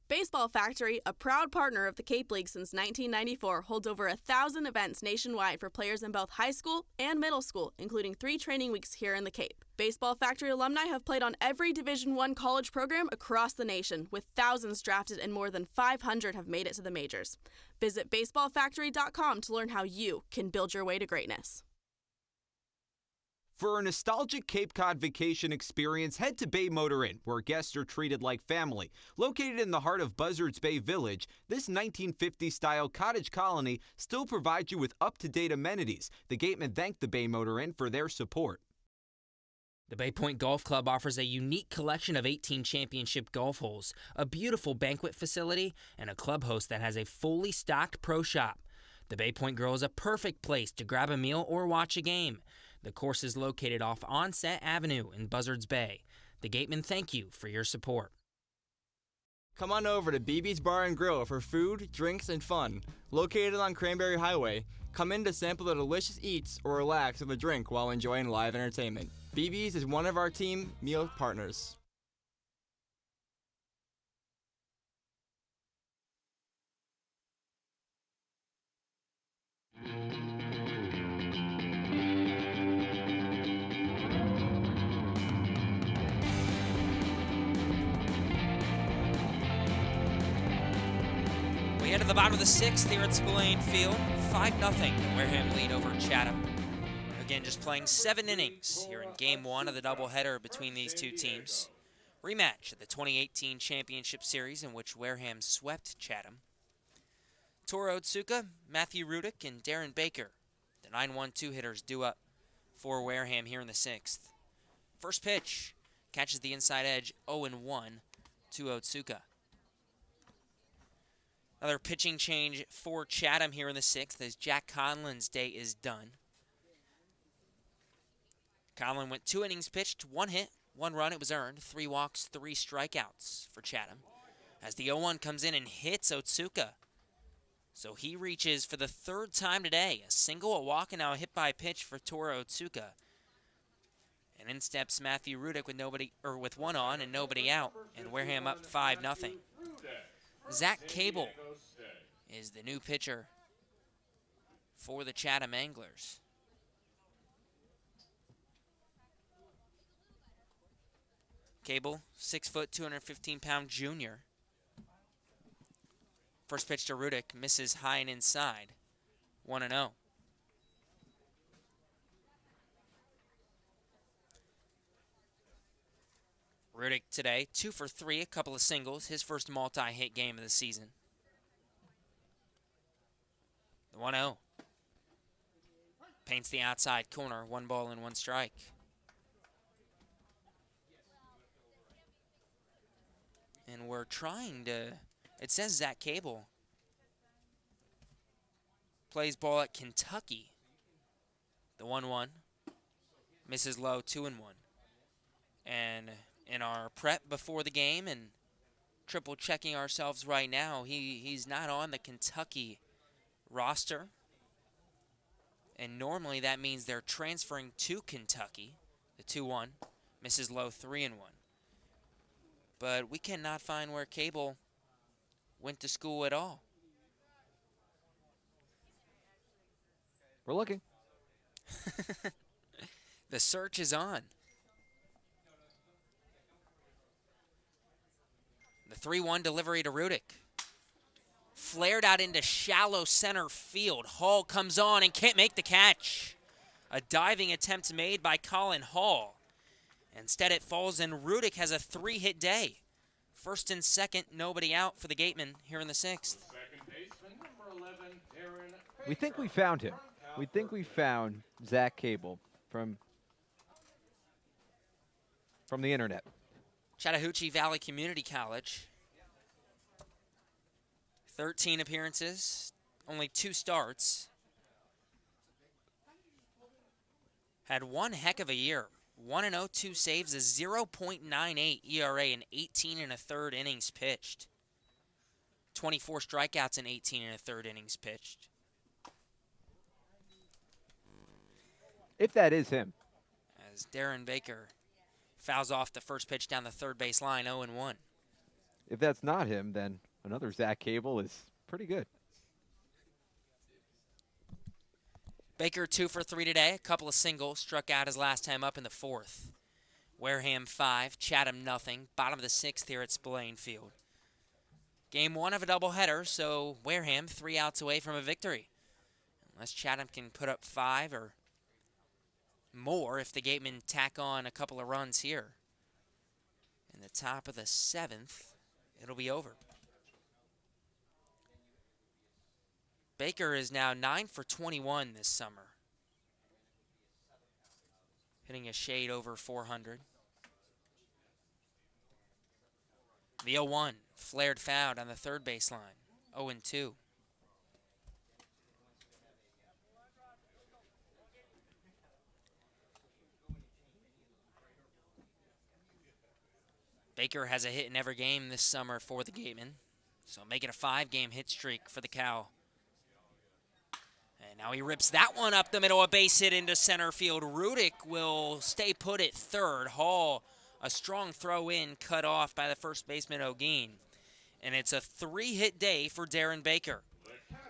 Baseball Factory, a proud partner of the Cape League since 1994, holds over 1,000 events nationwide for players in both high school and middle school, including 3 training weeks here in the Cape. Baseball Factory alumni have played on every Division I college program across the nation, with thousands drafted and more than 500 have made it to the majors. Visit baseballfactory.com to learn how you can build your way to greatness. For a nostalgic Cape Cod vacation experience, head to Bay Motor Inn, where guests are treated like family. Located in the heart of Buzzards Bay Village, this 1950s-style cottage colony still provides you with up-to-date amenities. The Gatemen thank the Bay Motor Inn for their support. The Bay Point Golf Club offers a unique collection of 18 championship golf holes, a beautiful banquet facility, and a clubhouse that has a fully stocked pro shop. The Bay Point Grill is a perfect place to grab a meal or watch a game. The course is located off Onset Avenue in Buzzards Bay. The Gatemen thank you for your support. Come on over to BB's Bar and Grill for food, drinks, and fun. Located on Cranberry Highway, come in to sample the delicious eats or relax with a drink while enjoying live entertainment. BB's is one of our team meal partners. We head to the bottom of the sixth here at Spillane Field. 5-0. The Wareham lead over Chatham. Again, just playing 7 innings here in Game 1 of the doubleheader between these two teams. Rematch of the 2018 Championship Series in which Wareham swept Chatham. Toru Otsuka, Matthew Rudick, and Darren Baker, the 9-1-2 hitters due up for Wareham here in the 6th. First pitch, catches the inside edge, 0-1 to Otsuka. Another pitching change for Chatham here in the 6th as Jack Conlon's day is done. Conlon went 2 innings pitched, 1 hit, 1 run. It was earned. 3 walks, 3 strikeouts for Chatham. As the 0-1 comes in and hits Otsuka. So he reaches for the 3rd time today. A single, a walk, and now a hit by pitch for Toru Otsuka. And in steps Matthew Rudick with 1 on and nobody out. And Wareham up 5-0. Zach Cable is the new pitcher for the Chatham Anglers. Cable, 6 foot, 215-pound junior. First pitch to Rudick, misses high and inside. 1-0. Rudick today, 2 for 3, a couple of singles, his first multi-hit game of the season. The 1-0. Paints the outside corner, 1 ball and 1 strike. And we're trying to, it says Zach Cable plays ball at Kentucky. The 1-1, misses low, 2-1. And in our prep before the game and triple checking ourselves right now, he's not on the Kentucky roster. And normally that means they're transferring to Kentucky. The 2-1, misses low, 3-1. But we cannot find where Cable went to school at all. We're looking. The search is on. The 3-1 delivery to Rudick. Flared out into shallow center field. Hall comes on and can't make the catch. A diving attempt made by Colin Hall. Instead it falls and Rudick has a 3-hit day. First and second, nobody out for the Gatemen here in the 6th. We think we found him. We think we found Zach Cable from the internet. Chattahoochee Valley Community College. 13 appearances, only 2 starts. Had one heck of a year. 1-0, 2 saves, a 0.98 ERA in 18 1/3 innings pitched. 24 strikeouts in 18 1/3 innings pitched. If that is him. As Darren Baker fouls off the first pitch down the third base line, 0-1. If that's not him, then another Zach Cable is pretty good. Baker 2 for 3 today, a couple of singles, struck out his last time up in the 4th. Wareham 5, Chatham 0, bottom of the 6th here at Spillane Field. Game 1 of a doubleheader, so Wareham 3 outs away from a victory. Unless Chatham can put up 5 or more if the Gatemen tack on a couple of runs here. In the top of the 7th, it'll be over. Baker is now 9 for 21 this summer. Hitting a shade over 400. The 0-1, flared foul on the third base line. 0-2. Baker has a hit in every game this summer for the Gatemen. So making a 5-game hit streak for the Cow. And now he rips that one up the middle, a base hit into center field. Rudick will stay put at third. Hall, a strong throw in, cut off by the first baseman, O'Gean. And it's a 3-hit day for Darren Baker.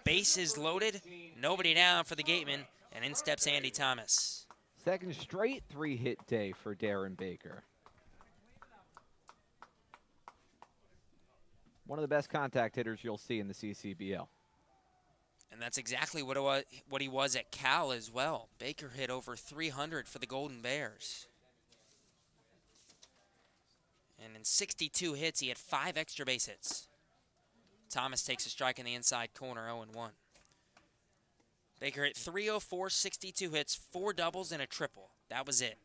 Base is loaded, nobody down for the Gatemen, and in steps Andy Thomas. Second straight 3-hit day for Darren Baker. One of the best contact hitters you'll see in the CCBL. And that's exactly what he was at Cal as well. Baker hit over 300 for the Golden Bears. And in 62 hits, he had 5 extra base hits. Thomas takes a strike in the inside corner, 0-1. Baker hit 304, 62 hits, 4 doubles, and a triple. That was it.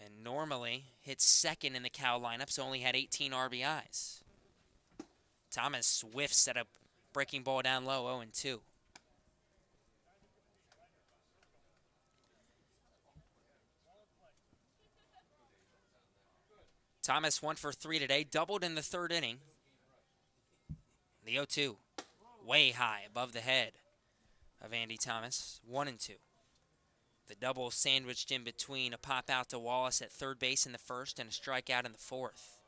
And normally hits second in the Cal lineup, so only had 18 RBIs. Thomas whiffs at a breaking ball down low, 0-2. Thomas 1 for 3 today, doubled in the third inning. The 0-2, way high above the head of Andy Thomas, 1-2. The double sandwiched in between a pop out to Wallace at third base in the first and a strikeout in the fourth.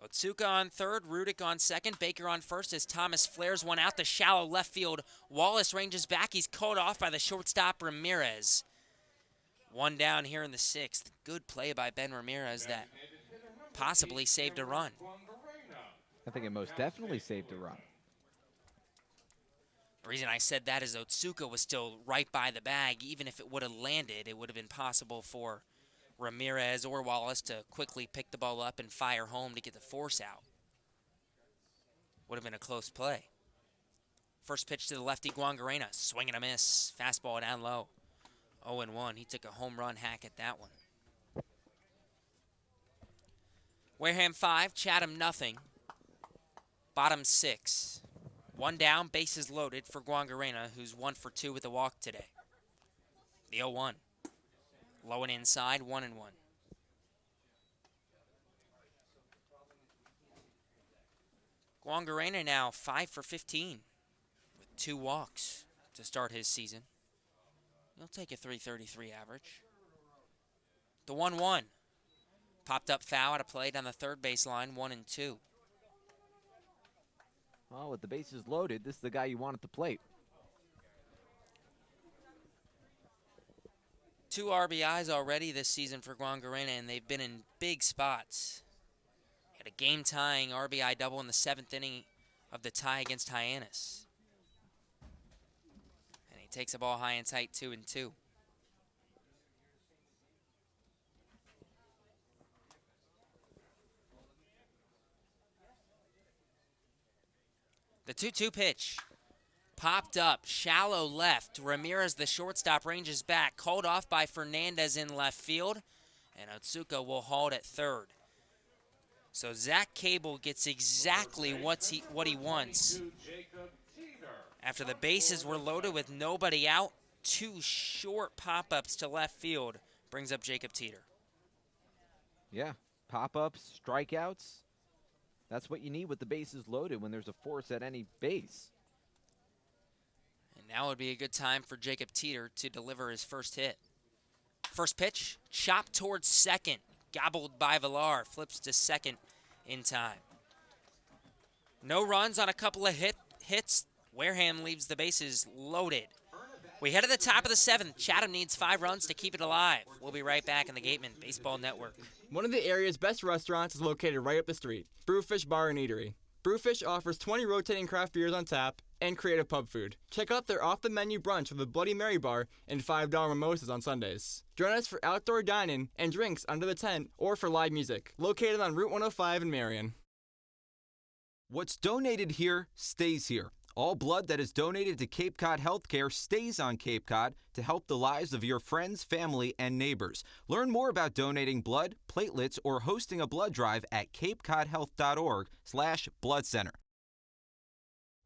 Otsuka on third, Rudick on second, Baker on first as Thomas flares one out to shallow left field. Wallace ranges back. He's called off by the shortstop Ramirez. One down here in the sixth. Good play by Ben Ramirez that possibly saved a run. I think it most definitely saved a run. The reason I said that is Otsuka was still right by the bag. Even if it would have landed, it would have been possible for Ramirez or Wallace to quickly pick the ball up and fire home to get the force out. Would have been a close play. First pitch to the lefty, Guangarena. Swing and a miss. Fastball down low. 0-1. He took a home run hack at that one. Wareham 5, Chatham nothing. Bottom 6. One down, bases loaded for Guangarena, who's 1 for 2 with a walk today. The 0-1. Low and inside, 1-1. Guangarena now 5 for 15 with 2 walks to start his season. He'll take a .333 average. The 1-1. Popped up foul at a play down the third baseline, 1-2. Well, with the bases loaded, this is the guy you want at the plate. 2 RBIs already this season for Guangarena, and they've been in big spots. Had a game-tying RBI double in the 7th inning of the tie against Hyannis. And he takes a ball high and tight, 2-2. The 2-2 pitch. Popped up, shallow left. Ramirez, the shortstop, ranges back. Called off by Fernandez in left field. And Otsuka will hold at third. So Zach Cable gets exactly what he wants. After the bases were loaded with nobody out, 2 short pop-ups to left field brings up Jacob Teeter. Yeah, pop-ups, strikeouts. That's what you need with the bases loaded when there's a force at any base. And now would be a good time for Jacob Teeter to deliver his first hit. First pitch, chopped towards second. Gobbled by Villar, flips to second in time. No runs on a couple of hits. Wareham leaves the bases loaded. We head to the top of the 7th. Chatham needs 5 runs to keep it alive. We'll be right back in the Gatemen Baseball Network. One of the area's best restaurants is located right up the street, Brewfish Bar and Eatery. Brewfish offers 20 rotating craft beers on tap and creative pub food. Check out their off-the-menu brunch with a Bloody Mary bar and $5 mimosas on Sundays. Join us for outdoor dining and drinks under the tent or for live music. Located on Route 105 in Marion. What's donated here stays here. All blood that is donated to Cape Cod Healthcare stays on Cape Cod to help the lives of your friends, family, and neighbors. Learn more about donating blood, platelets, or hosting a blood drive at capecodhealth.org/blood center.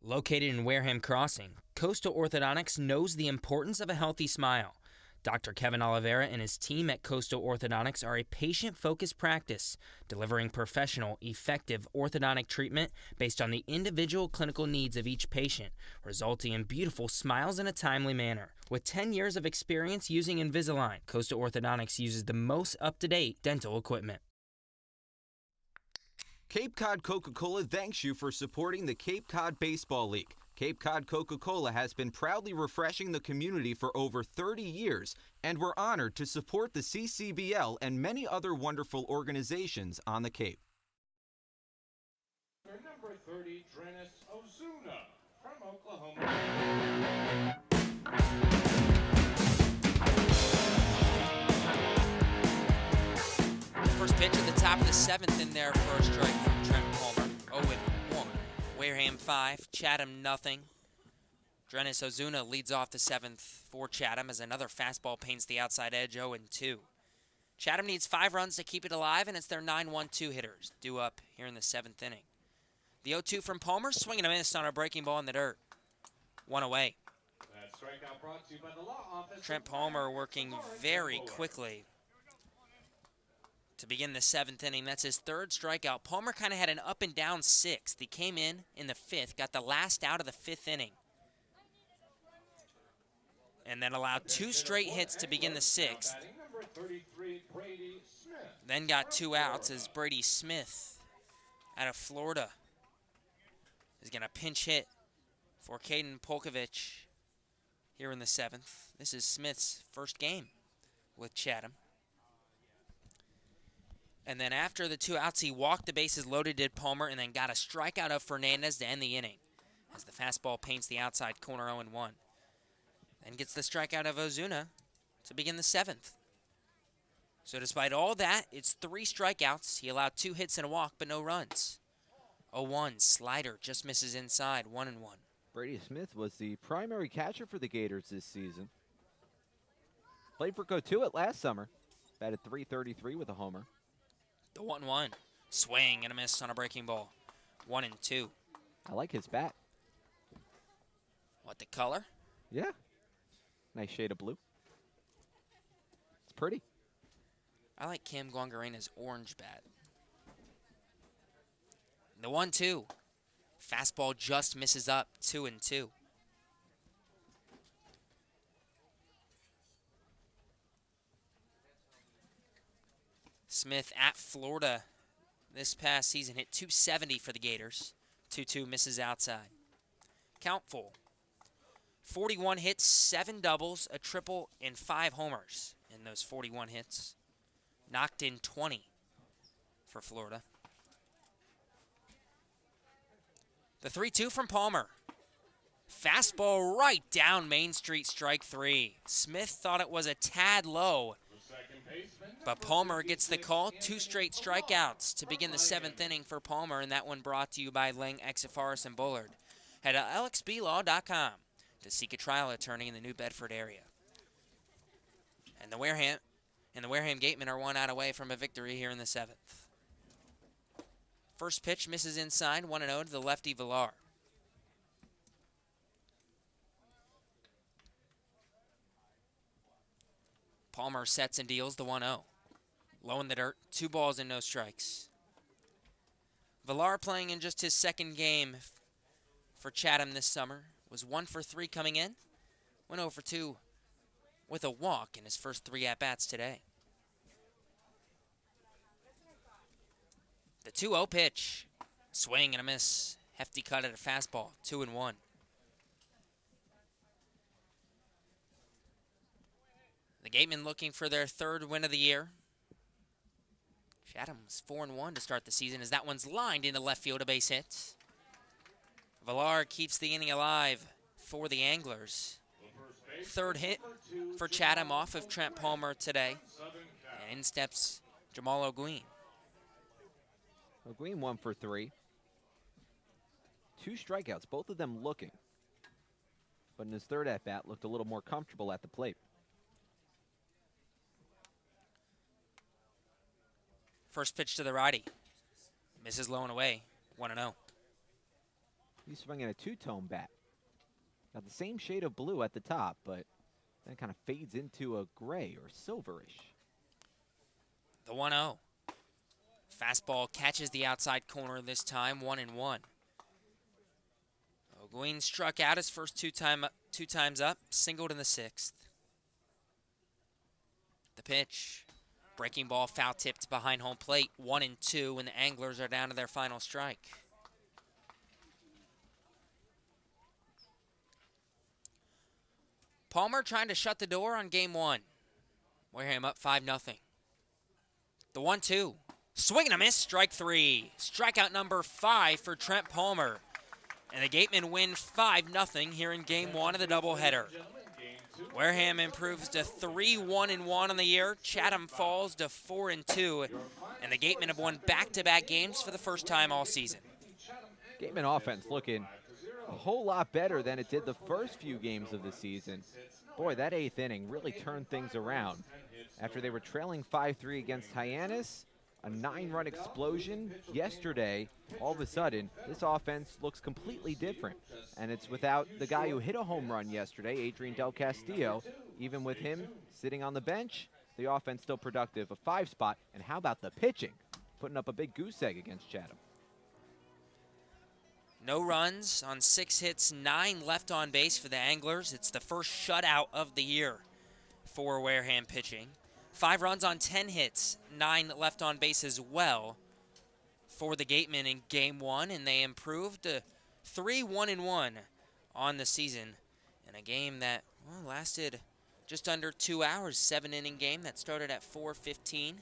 Located in Wareham Crossing, Coastal Orthodontics knows the importance of a healthy smile. Dr. Kevin Oliveira and his team at Coastal Orthodontics are a patient-focused practice, delivering professional, effective orthodontic treatment based on the individual clinical needs of each patient, resulting in beautiful smiles in a timely manner. With 10 years of experience using Invisalign, Coastal Orthodontics uses the most up-to-date dental equipment. Cape Cod Coca-Cola thanks you for supporting the Cape Cod Baseball League. Cape Cod Coca-Cola has been proudly refreshing the community for over 30 years, and we're honored to support the CCBL and many other wonderful organizations on the Cape. Number 30, Drenis Ozuna from Oklahoma. First pitch at the top of the 7th in there for a strike from Trent Palmer. 0-1. Wareham 5, Chatham nothing. Drenis Ozuna leads off the 7th for Chatham as another fastball paints the outside edge, 0-2. Chatham needs 5 runs to keep it alive, and it's their 9-1-2 hitters due up here in the 7th inning. The 0-2 from Palmer, swinging a miss on a breaking ball in the dirt. 1 away. That strikeout brought to you by the law office. Trent Palmer working very quickly to begin the 7th inning. That's his 3rd strikeout. Palmer kind of had an up and down 6th. He came in the 5th, got the last out of the 5th inning, and then allowed 2 straight hits to begin the 6th. Then got 2 outs as Brady Smith out of Florida is going to pinch hit for Caden Polkovich here in the 7th. This is Smith's first game with Chatham. And then after the 2 outs, he walked the bases loaded, did Palmer, and then got a strikeout of Fernandez to end the inning as the fastball paints the outside corner 0-1. Then gets the strikeout of Ozuna to begin the 7th. So despite all that, it's 3 strikeouts. He allowed 2 hits and a walk, but no runs. 0-1, slider, just misses inside, 1-1. Brady Smith was the primary catcher for the Gators this season. Played for Cotuit last summer. Batted .333 with a homer. The 1-1, swing and a miss on a breaking ball, 1-2. I like his bat. What, the color? Yeah. Nice shade of blue. It's pretty. I like Cam Guangarena's orange bat. The 1-2. Fastball just misses up, 2-2. Smith at Florida this past season hit .270 for the Gators. 2-2 misses outside. Count full. 41 hits, 7 doubles, a triple, and 5 homers in those 41 hits. Knocked in 20 for Florida. The 3-2 from Palmer. Fastball right down Main Street, strike 3. Smith thought it was a tad low, but Palmer gets the call. 2 straight strikeouts to begin the 7th inning for Palmer, and that one brought to you by Lang, Exifaris, and Bullard. Head to lxblaw.com to seek a trial attorney in the New Bedford area. And the Wareham Gatemen are 1 out away from a victory here in the 7th. First pitch misses inside, 1-0 to the lefty Villar. Palmer sets and deals the 1-0. Low in the dirt, 2 balls and no strikes. Villar playing in just his 2nd game for Chatham this summer. Was 1 for 3 coming in. Went 0 for 2 with a walk in his first 3 at-bats today. The 2-0 pitch. Swing and a miss. Hefty cut at a fastball. 2-1. The Gatemen looking for their 3rd win of the year. Chatham was 4-1 to start the season as that one's lined into left field, a base hit. Villar keeps the inning alive for the Anglers. 3rd hit for Chatham off of Trent Palmer today. And in steps Jamal O'Gueen. O'Gueen 1 for 3. 2 strikeouts, both of them looking. But in his 3rd at-bat, looked a little more comfortable at the plate. First pitch to the righty. Misses low and away, 1-0. He's swinging a 2-tone bat. Got the same shade of blue at the top, but then kind of fades into a gray or silverish. The 1-0. Fastball catches the outside corner this time, 1-1. O'Gueen struck out his first 2 times up, singled in the 6th. The pitch. Breaking ball foul tipped behind home plate, 1-2, and the Anglers are down to their final strike. Palmer trying to shut the door on game 1. Wareham up 5-0. The 1-2. Swing and a miss, strike 3. Strikeout number 5 for Trent Palmer. And the Gatemen win 5-0 here in game 1 of the doubleheader. Wareham improves to 3-1-1 on the year. Chatham falls to 4-2, and the Gatemen have won back-to-back games for the first time all season. Gatemen offense looking a whole lot better than it did the first few games of the season. Boy, that 8th inning really turned things around. After they were trailing 5-3 against Hyannis, a 9-run explosion yesterday, all of a sudden, this offense looks completely different. And it's without the guy who hit a home run yesterday, Adrian Del Castillo. Even with him sitting on the bench, the offense still productive, a 5 spot. And how about the pitching? Putting up a big goose egg against Chatham. No runs on 6 hits, 9 left on base for the Anglers. It's the first shutout of the year for Wareham pitching. 5 runs on 10 hits, 9 left on base as well for the Gatemen in Game 1, and they improved to 3-1-1 on the season in a game that lasted just under 2 hours, 7-inning game that started at 4:15,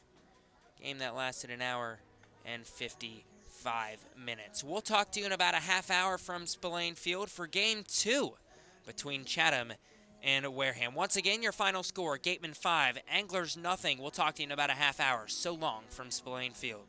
game that lasted an hour and 55 minutes. We'll talk to you in about a half hour from Spillane Field for Game 2 between Chatham and Wareham. Once again, your final score, Gatemen 5, Anglers nothing. We'll talk to you in about a half hour. So long from Spillane Field.